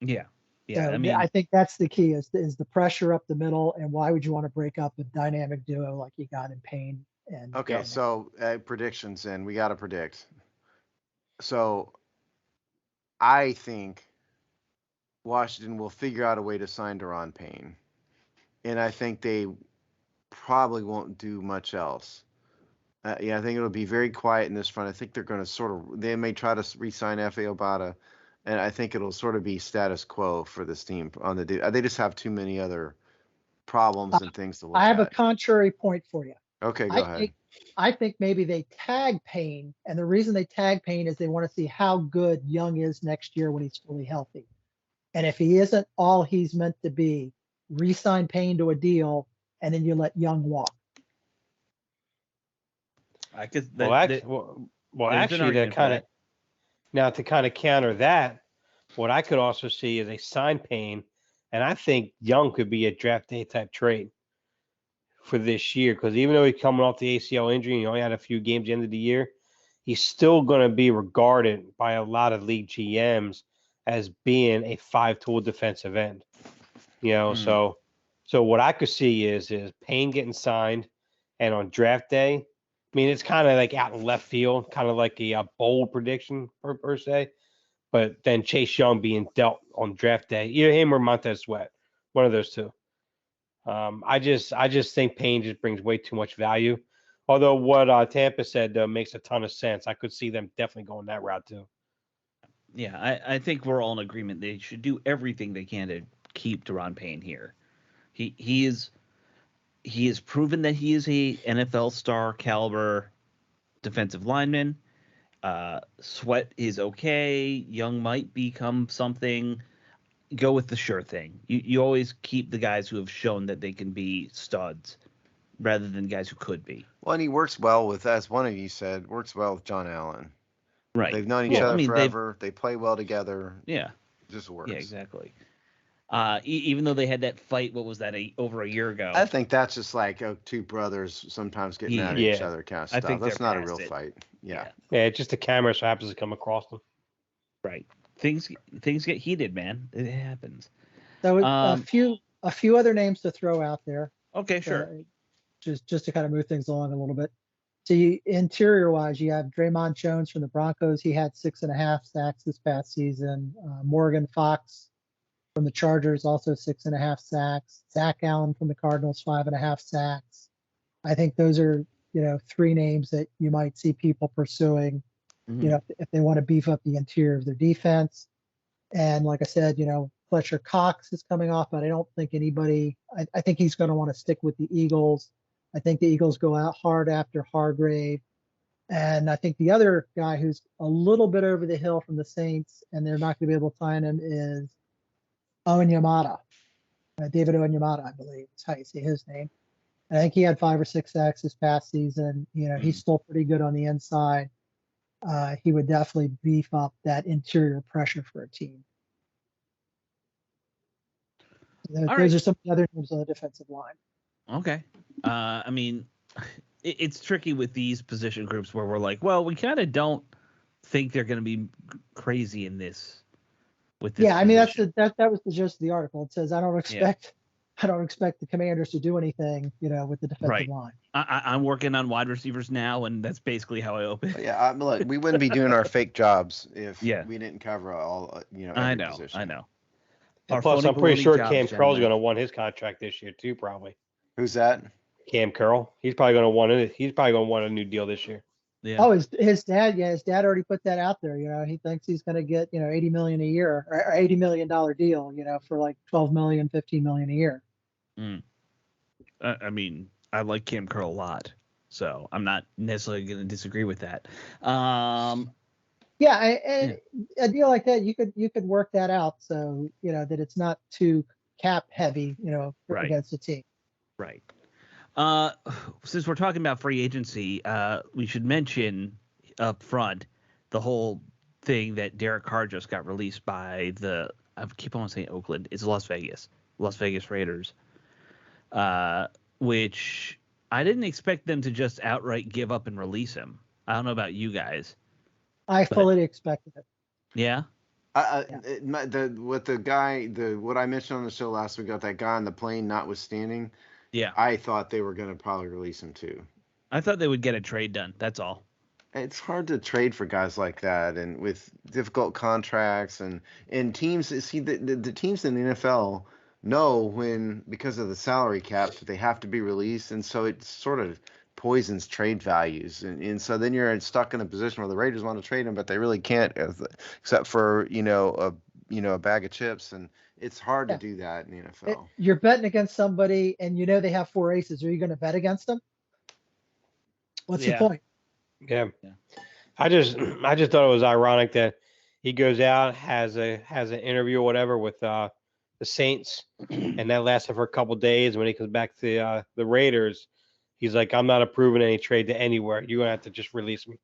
Yeah. Yeah. So I mean, I think that's the key is the pressure up the middle. And why would you want to break up a dynamic duo like you got in Payne and Okay, Roman? so predictions, and we got to predict. So I think Washington will figure out a way to sign Daron Payne, and I think they probably won't do much else. Yeah, I think it'll be very quiet in this front. I think they're going to they may try to re-sign F.A. Obata, and I think it'll sort of be status quo for this team on the. They just have too many other problems and things to look I have a at. contrary point for you. Okay, go ahead. I think maybe they tag Payne, and the reason they tag Payne is they want to see how good Young is next year when he's fully healthy. And if he isn't all he's meant to be, re-sign Payne to a deal, and then you let Young walk. I could. Actually, to kind of counter that, what I could also see is a sign Payne, and I think Young could be a draft day type trade for this year, because even though he's coming off the ACL injury and he only had a few games at the end of the year, he's still going to be regarded by a lot of league GMs as being a 5-tool defensive end. So what I could see is Payne getting signed, and on draft day, I mean, it's kind of like out in left field, kind of like a bold prediction per se, but then Chase Young being dealt on draft day, either him or Montez Sweat, one of those two. I just think Payne just brings way too much value. Although what Tampa said makes a ton of sense. I could see them definitely going that route too. Yeah, I think we're all in agreement. They should do everything they can to keep Daron Payne here. He has proven that he is a NFL star caliber defensive lineman. Sweat is okay. Young might become something. Go with the sure thing. You always keep the guys who have shown that they can be studs rather than guys who could be. Well, and he works well with, as one of you said, works well with John Allen. Right. They've known each other forever. They play well together. Yeah. It just works. Yeah, exactly. Even though they had that fight, what was that, over a year ago? I think that's just like two brothers sometimes getting at each other kind of stuff. I think that's not a real fight. Yeah. Yeah, it's just the camera so happens to come across them. Right. Things get heated, man. It happens. So a few other names to throw out there. Okay, sure. Just to kind of move things along a little bit. So interior wise, you have Draymond Jones from the Broncos. He had 6.5 sacks this past season. Morgan Fox from the Chargers, also 6.5 sacks. Zach Allen from the Cardinals, 5.5 sacks. I think those are, 3 names that you might see people pursuing, if they want to beef up the interior of their defense. And like I said, Fletcher Cox is coming off, but I don't think I think he's going to want to stick with the Eagles. I think the Eagles go out hard after Hargrave. And I think the other guy who's a little bit over the hill from the Saints, and they're not going to be able to sign him, is Onyemata. David Onyemata, I believe is how you say his name. And I think he had 5 or 6 sacks this past season. He's still pretty good on the inside. He would definitely beef up that interior pressure for a team. Those are some of the other names on the defensive line. Okay. I mean, it's tricky with these position groups where we're like, well, we kind of don't think they're going to be crazy in this. With this I mean, position. that was the gist of the article. It says I don't expect the Commanders to do anything, with the defensive line. I'm working on wide receivers now, and that's basically how I open. Yeah, look, we wouldn't be doing our fake jobs if we didn't cover all, every position. I know. Plus, I'm pretty sure Cam Curl's going to want his contract this year too, probably. Who's that? Cam Curl. He's probably going to want it. He's probably going to want a new deal this year. Yeah. Oh, his dad already put that out there. He thinks he's going to get, $80 million a year or $80 million deal, for like $12 million, $15 million a year. I mean, I like Cam Curl a lot, so I'm not necessarily going to disagree with that. A deal like that, you could work that out so that it's not too cap heavy, against the team. Right. Since we're talking about free agency, we should mention up front the whole thing that Derek Carr just got released by I keep on saying Oakland. It's Las Vegas Raiders. which I didn't expect them to just outright give up and release him. I don't know about you guys. I fully expected it. Yeah. What I mentioned on the show last week about that guy on the plane, notwithstanding, Yeah. I thought they were going to probably release him too. I thought they would get a trade done. That's all. It's hard to trade for guys like that, and with difficult contracts and teams. See, the teams in the NFL know when, because of the salary cap, that they have to be released, and so it sort of poisons trade values, and so then you're stuck in a position where the Raiders want to trade him, but they really can't, except for a bag of chips, and it's hard to do that in the NFL. You're betting against somebody, and you know they have 4 aces. Are you going to bet against them? What's your point? Yeah. I just thought it was ironic that he goes out, has an interview or whatever with the Saints, and that lasted for a couple of days. When he comes back to the Raiders, he's like, "I'm not approving any trade to anywhere. You're gonna have to just release me."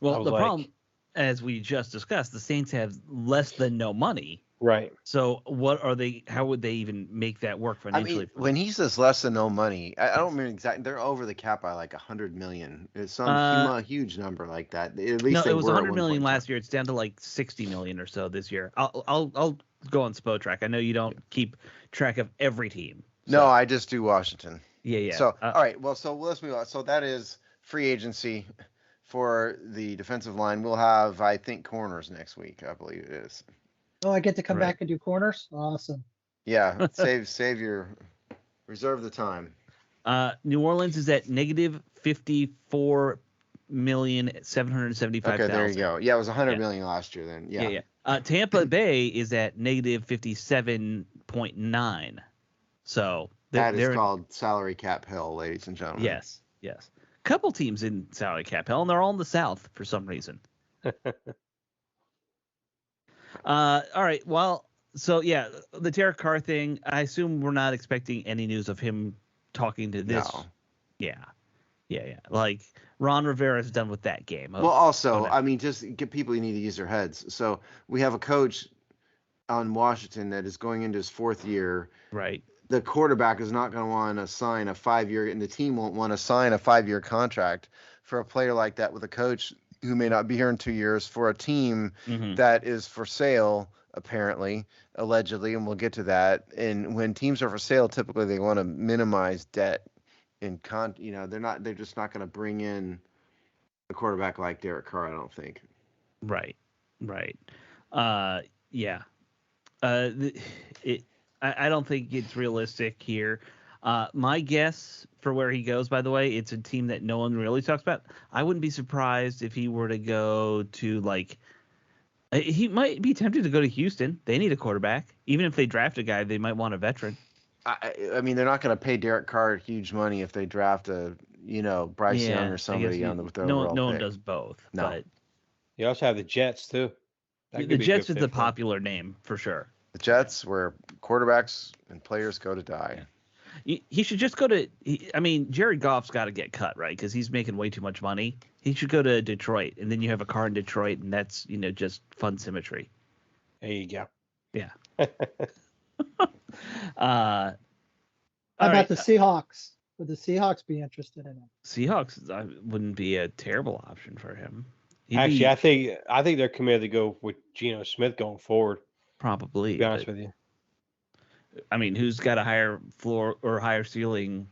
Well, the problem, as we just discussed, the Saints have less than no money. Right. So what are they? How would they even make that work financially? I mean, when he says less than no money, I don't remember exactly. They're over the cap by like $100 million. It's some huge number like that. At least no, it was $100 million last year. It's down to like $60 million or so this year. I'll go on Spo Track. I know you don't keep track of every team. So. No, I just do Washington. Yeah. So all right, well, so let's move on. So that is free agency for the defensive line. We'll have, I think, corners next week. I believe it is. Oh, I get to come back and do corners? Awesome. Yeah, reserve the time. New Orleans is at negative $54,775,000. Okay, there you go. Yeah, it was $100 million last year then. Yeah. Tampa Bay is at negative 57.9. So that is called salary cap hell, ladies and gentlemen. Yes. Couple teams in salary cap hell, and they're all in the South for some reason. All right. Well, so yeah, the Derek Carr thing. I assume we're not expecting any news of him talking to this. No. Yeah. Like Ron Rivera's done with that game. Well, also, I mean, just get people who need to use their heads. So we have a coach on Washington that is going into his 4th year. Right. The quarterback is not going to want to sign a 5-year, and the team won't want to sign a 5-year contract for a player like that with a coach who may not be here in 2 years, for a team that is for sale, apparently, allegedly, and we'll get to that. And when teams are for sale, typically they want to minimize debt. They're just not going to bring in a quarterback like Derek Carr, I don't think. Right. Yeah. I don't think it's realistic here. My guess for where he goes, by the way, it's a team that no one really talks about. I wouldn't be surprised if he were to go to he might be tempted to go to Houston. They need a quarterback. Even if they draft a guy, they might want a veteran. I mean, they're not going to pay Derek Carr huge money if they draft a, Bryce Young or somebody with their overall no pick. one does both. No. But you also have the Jets too. The Jets is the popular name for sure. The Jets, where quarterbacks and players go to die. He should just go to. Jared Goff's got to get cut, right? Because he's making way too much money. He should go to Detroit, and then you have a car in Detroit, and that's just fun symmetry. There you go. Yeah. How about the Seahawks? Would the Seahawks be interested in him? Seahawks wouldn't be a terrible option for him. Actually, I think they're committed to go with Geno Smith going forward. Probably. To be honest with you. I mean, who's got a higher floor or higher ceiling,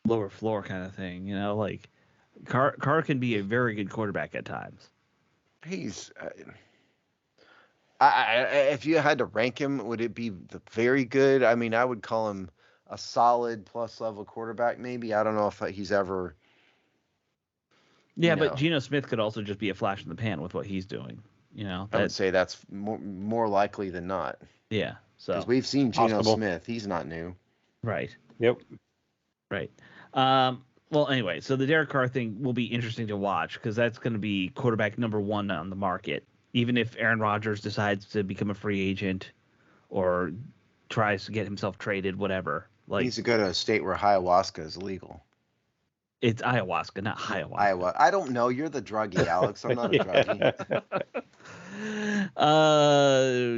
lower floor kind of thing? Like Carr can be a very good quarterback at times. He's. If you had to rank him, would it be the very good? I mean, I would call him a solid plus level quarterback. Maybe. I don't know if he's ever. Yeah, but Geno Smith could also just be a flash in the pan with what he's doing. I would say that's more likely than not. Yeah. So because we've seen Geno Smith, he's not new. Right. Yep. Right. Well, anyway, so the Derek Carr thing will be interesting to watch because that's going to be quarterback number 1 on the market. Even if Aaron Rodgers decides to become a free agent or tries to get himself traded, whatever. He needs to go to a state where ayahuasca is legal. It's ayahuasca, not ayahuasca. I don't know. You're the druggie, Alex. I'm not a druggie.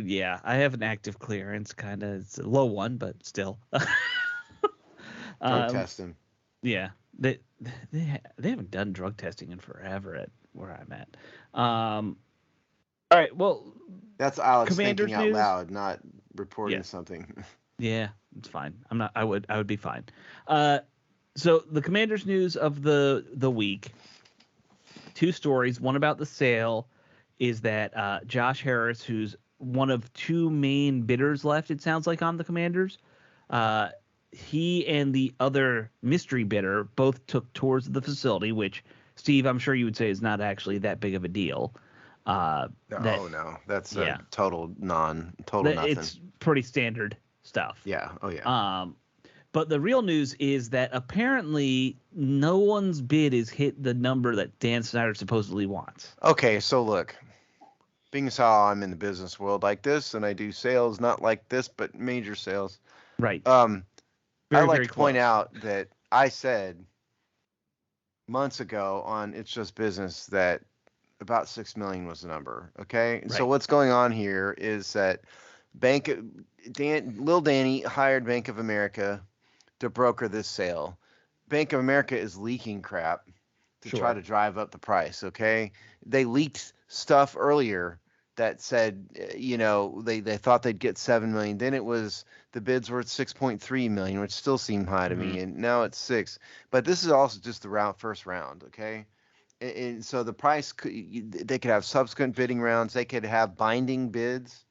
Yeah, I have an active clearance, kind of. It's a low one, but still. Drug testing. Yeah, they haven't done drug testing in forever at where I'm at. All right, well, That's Alex Commanders thinking out news? loud, not reporting Yeah. something. Yeah, it's fine. I'm not. I would be fine. So the Commanders news of the week. Two stories. One about the sale is that Josh Harris, who's one of two main bidders left, it sounds like, on the Commanders. He and the other mystery bidder both took tours of the facility, which, Steve, I'm sure you would say is not actually that big of a deal. No, that's yeah. total nothing. It's pretty standard stuff. Yeah. Oh yeah. But the real news is that apparently no one's bid has hit the number that Dan Snyder supposedly wants. Okay, so look, being as how I'm in the business world like this, and I do sales not like this, but major sales. Right. I like to point out that I said months ago on It's Just Business that about $6 million was the number. Okay, Right. so what's going on here is that Lil Danny hired Bank of America to broker this sale. Bank of America is leaking crap to try to drive up the price. Okay, they leaked stuff earlier that said, they thought they'd get 7 million. Then it was the bids were at 6.3 million, which still seemed high to me, and now it's 6. But this is also just the first round, okay? And so the price they could have subsequent bidding rounds. They could have binding bids,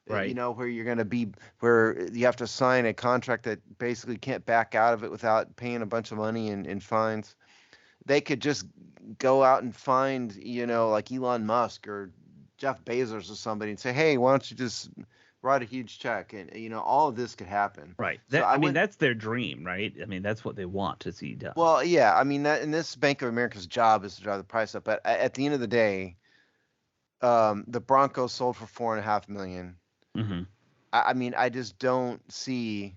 right? Where you're going to be where you have to sign a contract that basically can't back out of it without paying a bunch of money in fines. They could just go out and find, like Elon Musk or Jeff Bezos or somebody and say, hey, why don't you just write a huge check? And, all of this could happen. Right. So that's their dream, right? I mean, that's what they want to see done. Well, yeah. I mean, and this Bank of America's job is to drive the price up. But at the end of the day, the Broncos sold for $4.5 million. Mm-hmm. I mean, I just don't see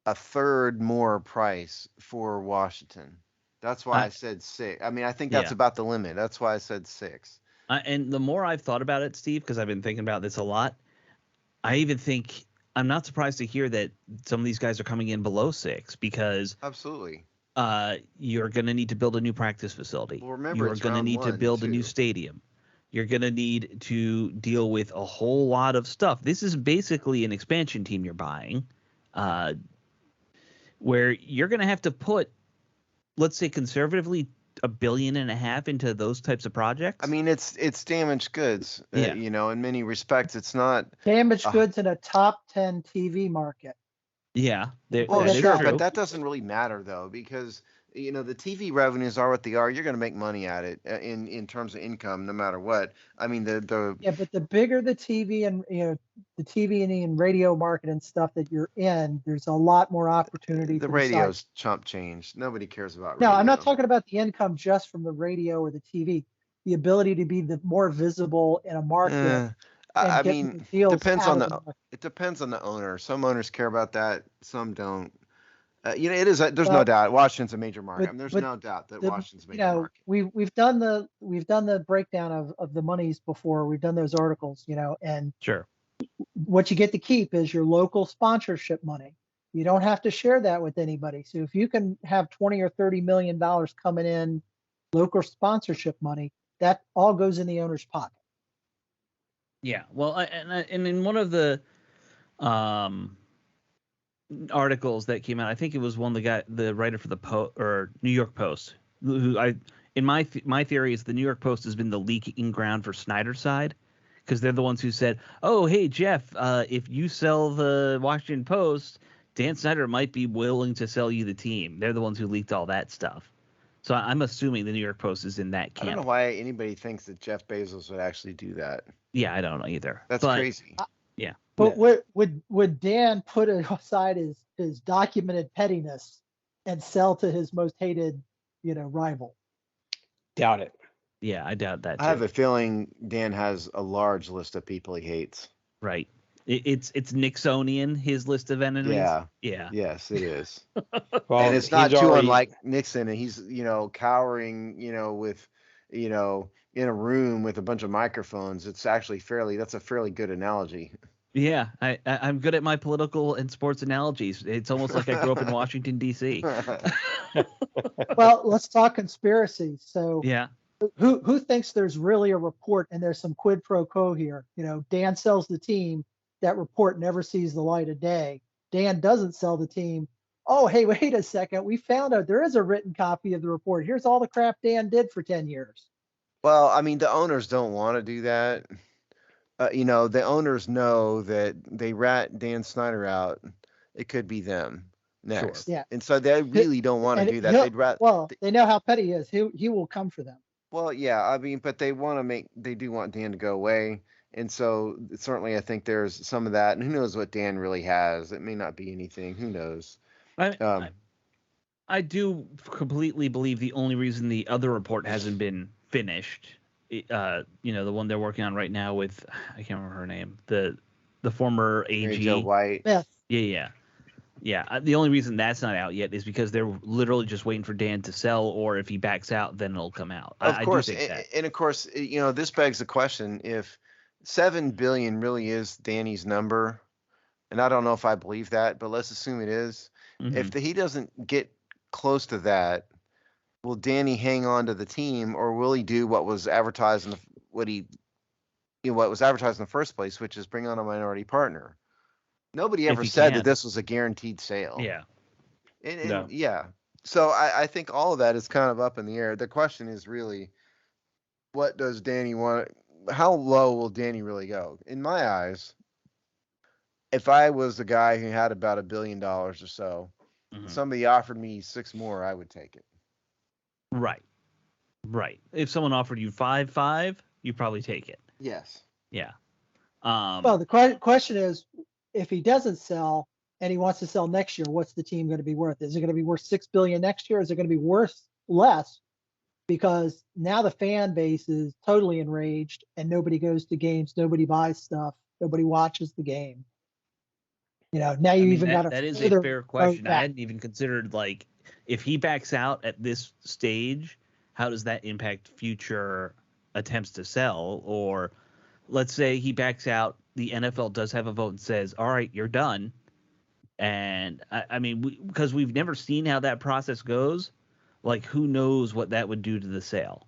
a third more price for Washington. That's why I said 6. I mean, I think that's about the limit. That's why I said 6. And the more I've thought about it, Steve, because I've been thinking about this a lot, I even think I'm not surprised to hear that some of these guys are coming in below 6 because absolutely, you're going to need to build a new practice facility. Well, remember, you're going to need to build a new stadium. You're going to need to deal with a whole lot of stuff. This is basically an expansion team you're buying, where you're going to have to put, let's say conservatively, $1.5 billion into those types of projects. I mean, it's damaged goods. In many respects, it's not damaged goods in a top 10 TV market. Yeah, sure, but that doesn't really matter though, because the TV revenues are what they are. You're going to make money at it in terms of income, no matter what. I mean, but the bigger the TV and the TV and radio market and stuff that you're in, there's a lot more opportunity. The radio's chump change. Nobody cares about radio. No, I'm not talking about the income just from the radio or the TV. The ability to be the more visible in a market. I mean, it depends on the owner. Some owners care about that. Some don't. It is. There's no doubt Washington's a major market. There's no doubt that Washington's a major market. We've done the breakdown of the monies before. We've done those articles, and sure. What you get to keep is your local sponsorship money. You don't have to share that with anybody. So if you can have $20 or $30 million coming in local sponsorship money, that all goes in the owner's pocket. Yeah, well, and in one of the articles that came out, I think it was the writer for the New York Post, who my theory is the New York Post has been the leaking ground for Snyder's side, because they're the ones who said, oh, hey, Jeff, if you sell the Washington Post, Dan Snyder might be willing to sell you the team. They're the ones who leaked all that stuff. So I'm assuming the New York Post is in that camp. I don't know why anybody thinks that Jeff Bezos would actually do that. Yeah, I don't know either. That's crazy. Yeah. But would Dan put aside his documented pettiness and sell to his most hated, rival? Doubt it. Yeah, I doubt that too. I have a feeling Dan has a large list of people he hates. Right. It's Nixonian, his list of enemies. Yeah. Yes, it is. Well, and it's not too unlike Nixon. And he's, cowering, with, in a room with a bunch of microphones. It's actually that's a fairly good analogy. Yeah, I'm good at my political and sports analogies. It's almost like I grew up in Washington, D.C. Well, let's talk conspiracy. So Yeah. who thinks there's really a report and there's some quid pro quo here? Dan sells the team. That report never sees the light of day. Dan doesn't sell the team. Oh, hey, wait a second. We found out there is a written copy of the report. Here's all the crap Dan did for 10 years. Well, I mean, the owners don't want to do that. The owners know that they rat Dan Snyder out. It could be them next. Yeah. And so they really don't want to And do that. They'd rather. well, they know how petty he is. He will come for them. Well, yeah, I mean, but they do want Dan to go away. And so certainly I think there's some of that. And who knows what Dan really has? It may not be anything. Who knows? I do completely believe the only reason the other report hasn't been finished, the one they're working on right now with, I can't remember her name, the former AG. Joe White. Yes. Yeah. The only reason that's not out yet is because they're literally just waiting for Dan to sell, or if he backs out, then it'll come out. Of course. I do think that. And of course, this begs the question, if $7 billion really is Danny's number, and I don't know if I believe that, but let's assume it is. Mm-hmm. If he doesn't get close to that, will Danny hang on to the team, or will he do what was advertised what was advertised in the first place, which is bring on a minority partner? Nobody ever said that this was a guaranteed sale. Yeah. And yeah. So I think all of that is kind of up in the air. The question is really, what does Danny want? How low will Danny really go? In my eyes, if I was the guy who had about $1 billion or so, somebody offered me 6 more, I would take it. Right. If someone offered you 5, you probably take it. Yes. Yeah. Well, the question is, if he doesn't sell and he wants to sell next year, what's the team going to be worth? Is it going to be worth $6 billion next year? Is it going to be worth less? Because now the fan base is totally enraged and nobody goes to games, nobody buys stuff, nobody watches the game. Now that is a fair question. I hadn't even considered, like, if he backs out at this stage, how does that impact future attempts to sell? Or let's say he backs out, the NFL does have a vote and says, all right, you're done. And because we've never seen how that process goes, like, who knows what that would do to the sale?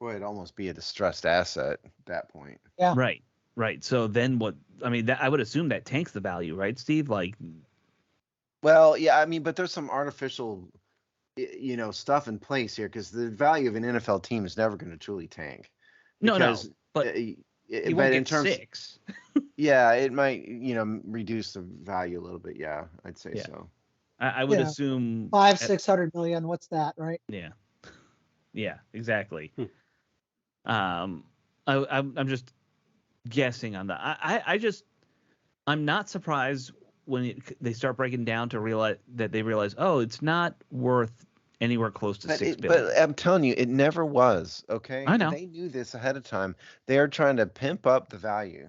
Boy, it'd almost be a distressed asset at that point. Yeah. Right. So then what? I mean, I would assume that tanks the value, right, Steve? Like, well, yeah, but there's some artificial, stuff in place here, because the value of an NFL team is never going to truly tank. No, but you won't get 6. Yeah, it might, reduce the value a little bit. Yeah, I'd say so. I would assume $500-600 million. What's that, right? Yeah, exactly. I'm just guessing on that. I'm not surprised when they start breaking down to realize, oh, it's not worth anywhere close to $6 billion. But I'm telling you, it never was. Okay, I know. They knew this ahead of time. They are trying to pimp up the value.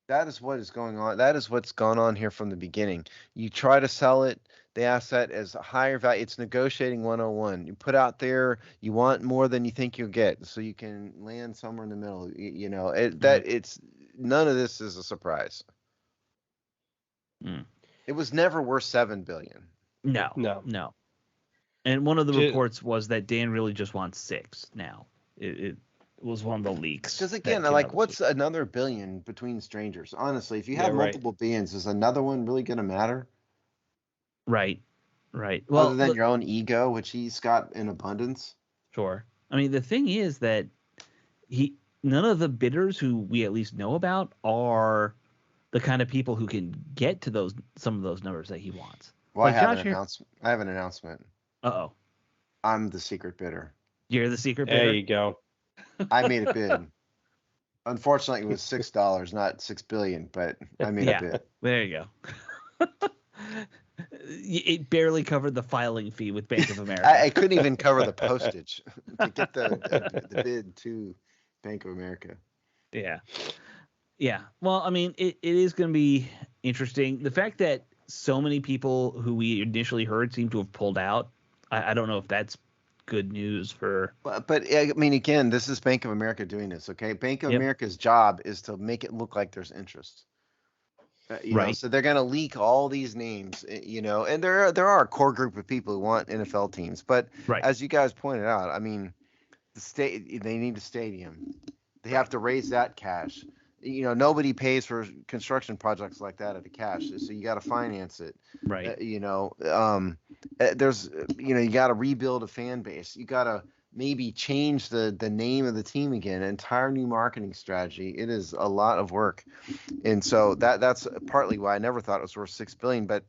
That is what is going on. That is what's gone on here from the beginning. You try to sell it, the asset, as a higher value. It's negotiating 101. You put out there, you want more than you think you'll get, so you can land somewhere in the middle. It's none of this is a surprise. It was never worth $7 billion. No. And one of the reports was that Dan really just wants 6 now. It was one of the leaks. Because again, what's another billion between strangers? Honestly, if you have multiple billions, is another one really going to matter? Right. Well, other than your own ego, which he's got in abundance. Sure. I mean, the thing is that none of the bidders who we at least know about are the kind of people who can get to some of those numbers that he wants. Well, I have an announcement. Uh-oh. I'm the secret bidder. You're the secret bidder? There you go. I made a bid. Unfortunately, it was $6, not $6 billion, but I made a bid. There you go. It barely covered the filing fee with Bank of America. I couldn't even cover the postage to get the bid to Bank of America. Yeah. Well, I mean, it is going to be interesting. The fact that so many people who we initially heard seem to have pulled out, I don't know if that's good news for. But I mean, again, this is Bank of America doing this. Okay, Bank of Yep. America's job is to make it look like there's interest. You know, Right. so they're going to leak all these names, you know, and there are a core group of people who want NFL teams. But Right. as you guys pointed out, I mean, they need a stadium. They have to raise that cash. You know, nobody pays for construction projects like that out of cash, so you got to finance it. Right. You know, there's, you know, you got to rebuild a fan base. You got to maybe change the name of the team again, an entire new marketing strategy. It is a lot of work, and so that's partly why I never thought it was worth $6 billion. But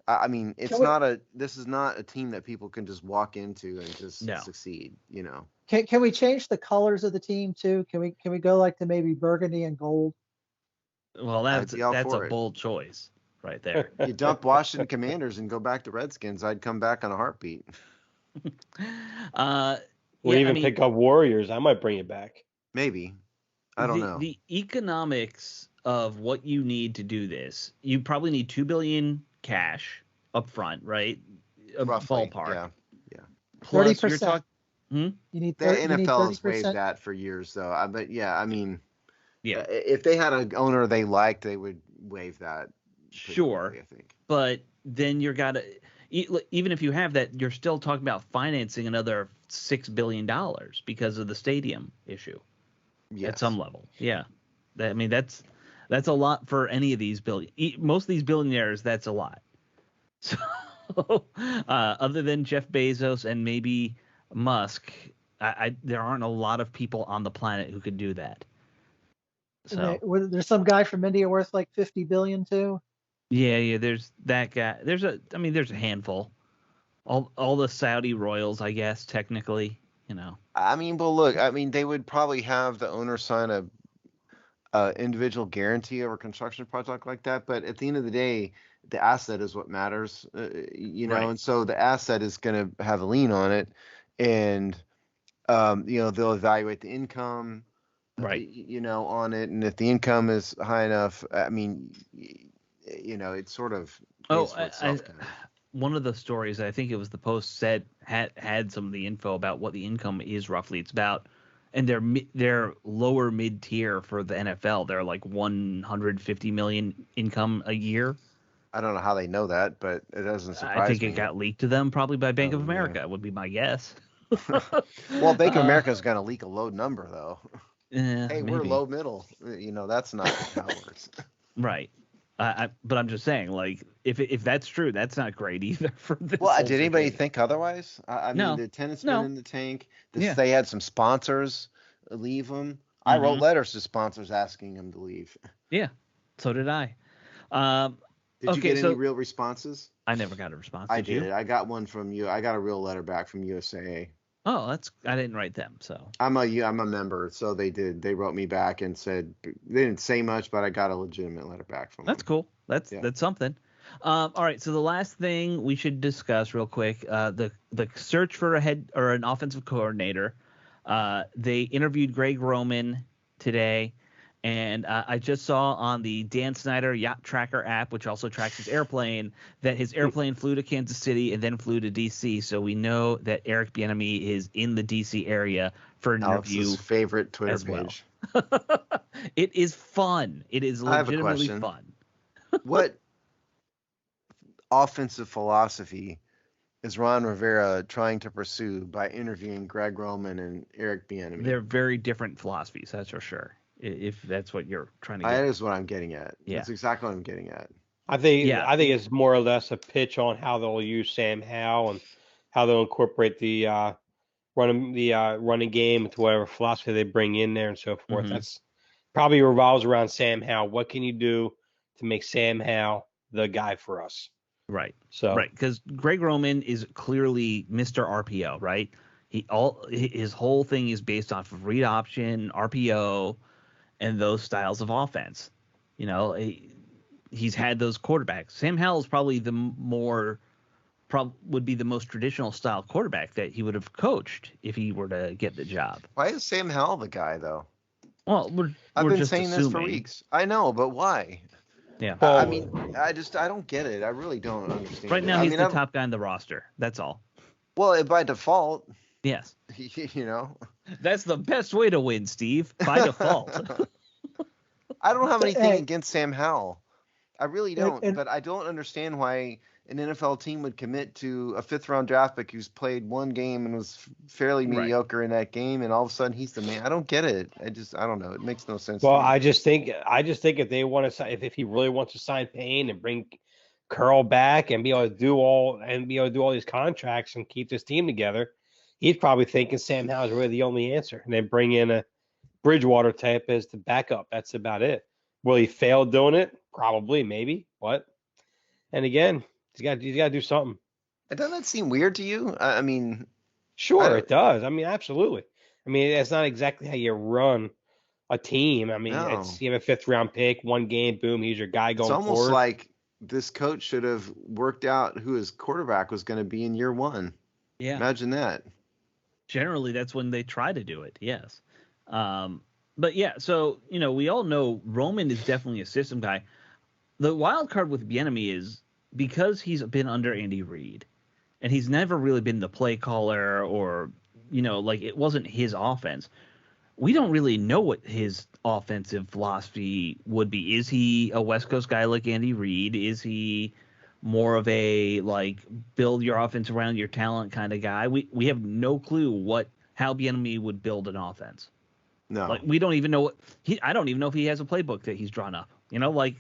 I mean, this is not a team that people can just walk into and just succeed. You know. Can we change the colors of the team too? Can we go like to maybe burgundy and gold? Well, that's a bold choice right there. You dump Washington Commanders and go back to Redskins, I'd come back on a heartbeat. Pick up Warriors. I might bring it back. Maybe. I don't know. The economics of what you need to do this, you probably need $2 billion cash up front, right? Roughly, ballpark. Yeah. Plus 30%. You need the NFL has waived that for years, though. But yeah, I mean, if they had an owner they liked, they would waive that. Sure, quickly, I think. But then you're gotta, even if you have that, you're still talking about financing another $6 billion because of the stadium issue. Yes. At some level, yeah. I mean, that's a lot for any of these most of these billionaires. That's a lot. So, other than Jeff Bezos and maybe Musk, there aren't a lot of people on the planet who could do that. So there's some guy from India worth like 50 billion too. Yeah. There's that guy. There's a handful. All the Saudi royals, I guess, technically, you know. I mean, but look, I mean, they would probably have the owner sign a individual guarantee over a construction project like that. But at the end of the day, the asset is what matters, you know. Right. And so the asset is going to have a lien on it, and you know, they'll evaluate the income, right? You know, on it, and if the income is high enough, I mean, you know, it's sort of one of the stories, I think it was the Post, had some of the info about what the income is roughly. It's about, and they're lower mid tier for the NFL. They're like 150 million income a year. I don't know how they know that, but it doesn't surprise me. I think it got leaked to them probably by Bank of America, would be my guess. Well, Bank of America is going to leak a low number, though. Hey, maybe. We're low middle. You know, that's not how it works. Right. But I'm just saying, like, if that's true, that's not great either for this. Well, did anybody think otherwise? I mean, the tenant's been in the tank. They had some sponsors leave them. Mm-hmm. I wrote letters to sponsors asking them to leave. Yeah, so did I. Did you get any real responses? I never got a response. I did. I got one from you. I got a real letter back from USAA. Oh, I didn't write them, so. I'm a member, so they did. They wrote me back and said they didn't say much, but I got a legitimate letter back from them. That's cool. That's something. All right, so the last thing we should discuss real quick, the search for a head or an offensive coordinator. They interviewed Greg Roman today, and I just saw on the Dan Snyder Yacht Tracker app, which also tracks his airplane, that his airplane flew to Kansas City and then flew to D.C. So we know that Eric Bienimie is in the D.C. area for an interview. Alex's favorite Twitter page. It is fun. It is legitimately fun. What offensive philosophy is Ron Rivera trying to pursue by interviewing Greg Roman and Eric Bienimie? They're very different philosophies, that's for sure. If that's what you're trying to get. That is what I'm getting at. Yeah. That's exactly what I'm getting at. I think it's more or less a pitch on how they'll use Sam Howell and how they'll incorporate the running game into whatever philosophy they bring in there and so forth. Mm-hmm. That's probably revolves around Sam Howell. What can you do to make Sam Howell the guy for us? Right. Because Greg Roman is clearly Mr. RPO, right? His whole thing is based off of read option, RPO, and those styles of offense. You know, he's had those quarterbacks. Sam Howell is probably would be the most traditional style quarterback that he would have coached if he were to get the job. Why is Sam Howell the guy, though? Well, I've been just saying assuming. This for weeks. I know, but why? Yeah. I mean, I don't get it. I really don't understand. Right now, he's the top guy in the roster. That's all. Well, by default. Yes. You know, That's the best way to win, Steve, by default. I don't have So, anything hey, against Sam Howell. I really and, don't, and but I don't understand why an NFL team would commit to a fifth-round draft pick who's played one game and was fairly Right. mediocre in that game, and all of a sudden he's the man. I don't get it. I don't know. It makes no sense Well, to me. I just think if they want to, if he really wants to sign Payne and bring Curl back and be able to do all these contracts and keep this team together, he's probably thinking Sam Howell's really the only answer, and then bring in a Bridgewater type as the backup. That's about it. Will he fail doing it? Probably, maybe. What? And again, he's got to do something. Doesn't that seem weird to you? I mean, Sure, it does. I mean, absolutely. I mean, that's not exactly how you run a team. I mean, no. you have a 5th-round pick, one game, boom, he's your guy It's going almost forward. like this coach should have worked out who his quarterback was going to be in year one. Yeah. Imagine that. Generally, that's when they try to do it. Yes. But yeah, so, we all know Roman is definitely a system guy. The wild card with Bienimie is because he's been under Andy Reid and he's never really been the play caller or, like it wasn't his offense. We don't really know what his offensive philosophy would be. Is he a West Coast guy like Andy Reid? Is he more of a like build your offense around your talent kind of guy? We have no clue how Bienemy would build an offense. No. Like we don't even know I don't even know if he has a playbook that he's drawn up. Like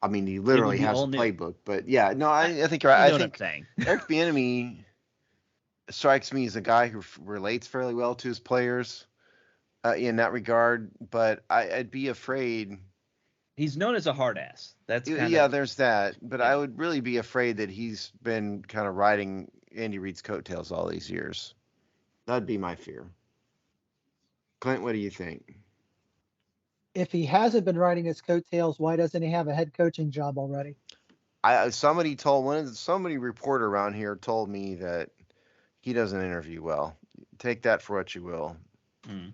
I mean, he literally be has a all new. playbook, but yeah, no, I think you're right. You know I what think I'm saying. Eric Bieniemy strikes me as a guy who relates fairly well to his players in that regard, but I'd be afraid. He's known as a hard ass. That's Yeah, there's that, but yeah. I would really be afraid that he's been kind of riding Andy Reid's coattails all these years. That'd be my fear. Clint, what do you think? if he hasn't been riding his coattails, why doesn't he have a head coaching job already? Somebody reporter around here told me that he doesn't interview well. Take that for what you will. Mm.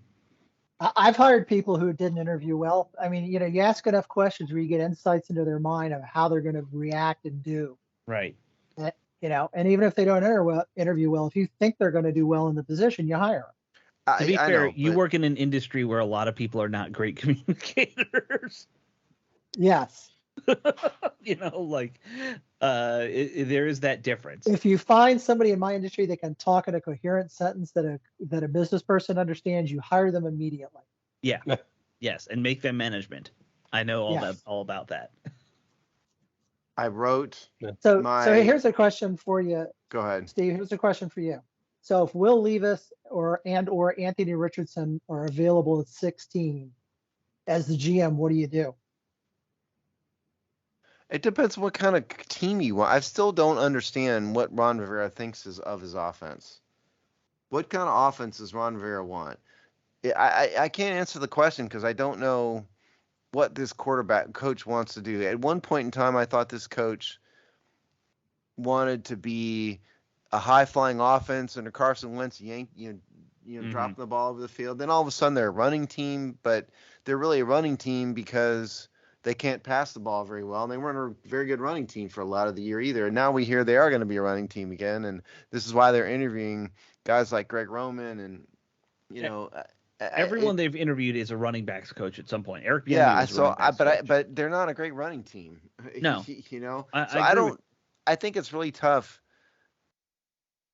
I've hired people who didn't interview well. I mean, you ask enough questions where you get insights into their mind of how they're going to react and do. Right. And even if they don't interview well, if you think they're going to do well in the position, you hire them. To be I fair, know, you but work in an industry where a lot of people are not great communicators. Yes. There is that difference. If you find somebody in my industry that can talk in a coherent sentence that a business person understands, you hire them immediately. Yeah. Yes, and make them management. I know all about that. I wrote. So here's a question for you. Go ahead, Steve. Here's a question for you. So if Will Levis or Anthony Richardson are available at 16 as the GM, what do you do? It depends what kind of team you want. I still don't understand what Ron Rivera thinks of his offense. What kind of offense does Ron Rivera want? I can't answer the question because I don't know what this quarterback coach wants to do. At one point in time, I thought this coach wanted to be a high-flying offense under Carson Wentz, dropping the ball over the field. Then all of a sudden they're a running team, but they're really a running team because they can't pass the ball very well, and they weren't a very good running team for a lot of the year either. And now we hear they are going to be a running team again, and this is why they're interviewing guys like Greg Roman and everyone they've interviewed is a running backs coach at some point. Eric Bieniemy was a running backs coach. But they're not a great running team. No, I think it's really tough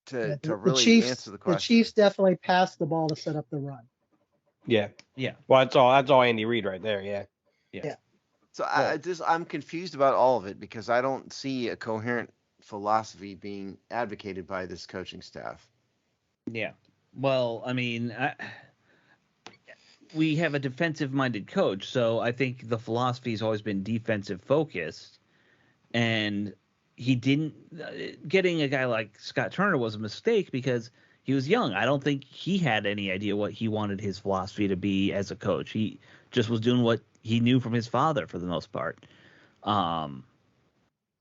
to really answer the question. The Chiefs definitely passed the ball to set up the run. Yeah. Yeah. Well, that's all Andy Reid right there. Yeah. So I'm confused about all of it because I don't see a coherent philosophy being advocated by this coaching staff. Yeah. Well, I mean, we have a defensive-minded coach, so I think the philosophy has always been defensive-focused, and he didn't getting a guy like Scott Turner was a mistake because he was young. I don't think he had any idea what he wanted his philosophy to be as a coach. He just was doing what he knew from his father for the most part. I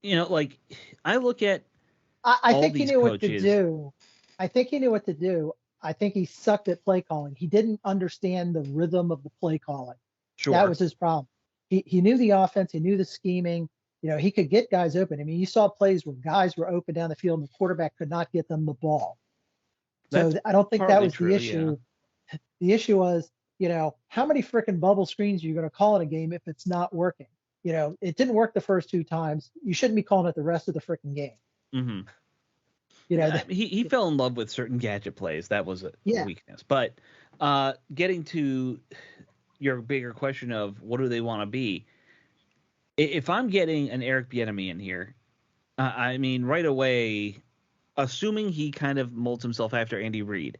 look at I think he knew what to do. I think he knew what to do. I think he sucked at play calling. He didn't understand the rhythm of the play calling. Sure. That was his problem. He knew the offense. He knew the scheming. He could get guys open. I mean, you saw plays where guys were open down the field and the quarterback could not get them the ball. That's I don't think that partly was true, the issue. The issue was, how many freaking bubble screens are you going to call in a game if it's not working? It didn't work the first 2 times. You shouldn't be calling it the rest of the freaking game. Mm-hmm. You know, he fell in love with certain gadget plays. That was a weakness. But getting to your bigger question of what do they want to be, if I'm getting an Eric Bienimie in here, I mean, right away, assuming he kind of molds himself after Andy Reid,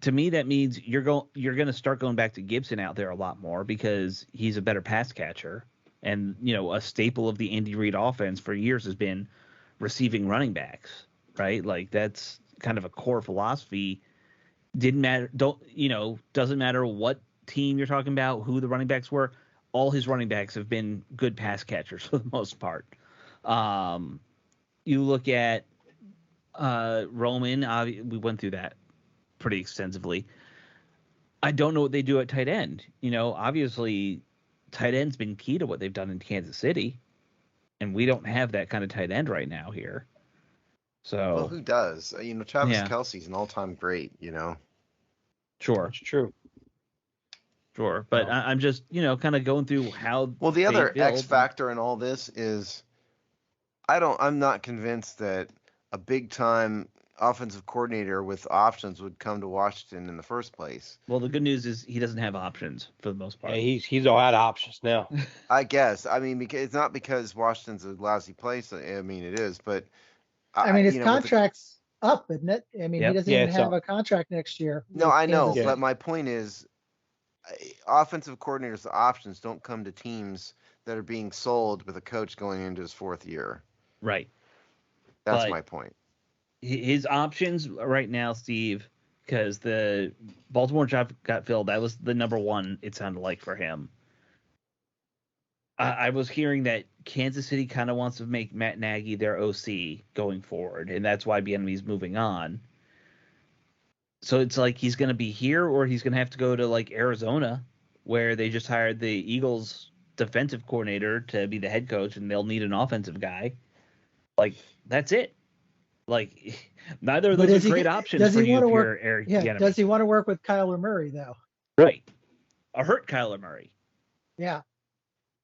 to me that means you're going to start going back to Gibson out there a lot more because he's a better pass catcher, and a staple of the Andy Reid offense for years has been receiving running backs, right? Like that's kind of a core philosophy. Doesn't matter what team you're talking about, who the running backs were. All his running backs have been good pass catchers for the most part. You look at Roman. We went through that pretty extensively. I don't know what they do at tight end. Obviously, tight end's been key to what they've done in Kansas City, and we don't have that kind of tight end right now here. So, well, who does? Travis Kelce's an all-time great. Sure, it's true. Sure, but I'm just kind of going through how. Well, the other build. X factor in all this is, I'm not convinced that a big-time offensive coordinator with options would come to Washington in the first place. Well, the good news is he doesn't have options for the most part. Yeah, he's all out of options now. I guess. I mean, because it's not because Washington's a lousy place. I mean, it is, but his contract's up, isn't it? I mean, he doesn't even have a contract next year. No, I know, but my point is, offensive coordinators' options don't come to teams that are being sold with a coach going into his fourth year. Right. That's my point. His options right now, Steve, because the Baltimore job got filled, that was the number one, it sounded like, for him. I was hearing that Kansas City kind of wants to make Matt Nagy their OC going forward, and that's why Bienimie's moving on. So it's like he's going to be here, or he's going to have to go to like Arizona, where they just hired the Eagles defensive coordinator to be the head coach, and they'll need an offensive guy. Like, that's it. Like, neither of those are great options for you if you're Eric Bienimie. Does he want to work with Kyler Murray, though? Right. A hurt Kyler Murray. Yeah.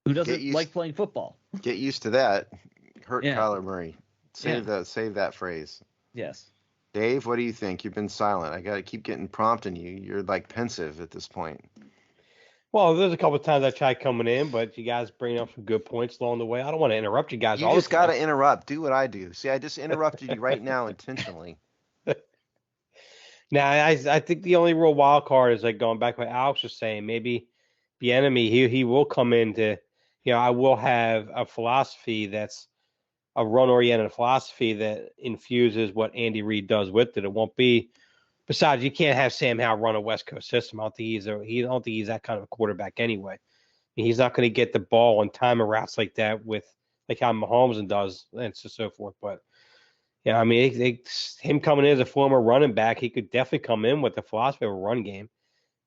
Who doesn't like playing football? Get used to that. Hurt Kyler Murray. Save that phrase. Yes. Dave, what do you think? You've been silent. I got to keep getting prompting you. You're like pensive at this point. Well, there's a couple of times I tried coming in, but you guys bring up some good points along the way. I don't want to interrupt you guys. You just got to interrupt. Do what I do. See, I just interrupted you right now intentionally. Now, I think the only real wild card is like going back to what Alex was saying. Maybe Bienimie, he will come into, I will have a philosophy that's a run-oriented philosophy that infuses what Andy Reid does with it. It won't be. Besides, you can't have Sam Howell run a West Coast system. I don't think he's that kind of a quarterback anyway. I mean, he's not going to get the ball and time routes like that with like how Mahomes does and so forth. But I mean, him coming in as a former running back, he could definitely come in with the philosophy of a run game,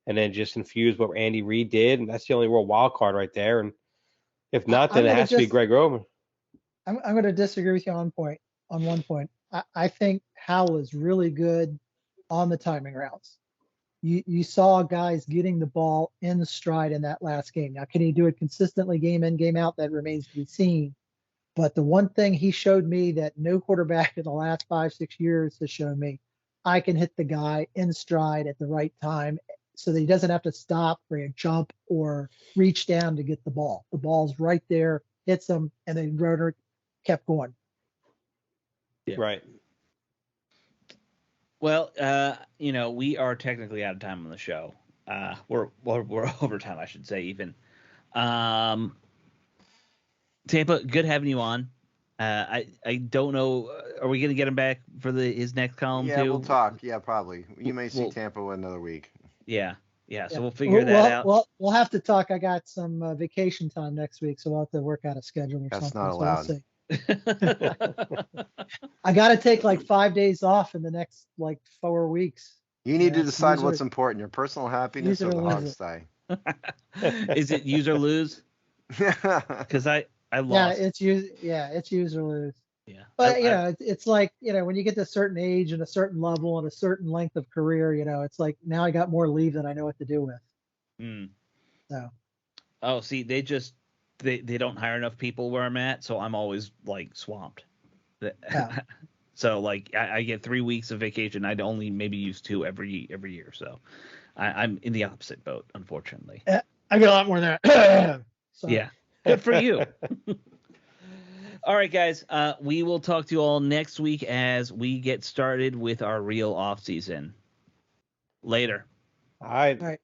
and then just infuse what Andy Reid did, and that's the only real wild card right there. And if not, then it has to be Greg Roman. I'm going to disagree with you on one point. I think Howell is really good on the timing routes. You saw guys getting the ball in stride in that last game. Now, can he do it consistently game in, game out? That remains to be seen. But the one thing he showed me that no quarterback in the last 5-6 years has shown me, I can hit the guy in stride at the right time so that he doesn't have to stop or jump or reach down to get the ball. The ball's right there, hits him, and then Roeder kept going. Yeah. Right. Well, we are technically out of time on the show. We're over time, I should say, even. Tampa, good having you on. I don't know. Are we going to get him back for his next column too? Yeah, we'll talk. Yeah, probably. You may see Tampa another week. Yeah. So we'll figure that out. Well, we'll have to talk. I got some vacation time next week, so we'll have to work out a schedule or something. That's not allowed. So we'll see. I got to take like 5 days off in the next 4 weeks. You need to decide what's important, your personal happiness or the Hogs tie. Is it use or lose? Because I lost. It's use or lose. Yeah. But it's like, when you get to a certain age and a certain level and a certain length of career, it's like now I got more leave than I know what to do with. Mm. So. Oh, see, they don't hire enough people where I'm at, so I'm always like swamped. Yeah. So like I get 3 weeks of vacation. I'd only maybe use 2 every year. So I'm in the opposite boat, unfortunately. I get a lot more than that. Sorry. Yeah. Good for you. All right, guys. We will talk to you all next week as we get started with our real off season. Later. All right. All right.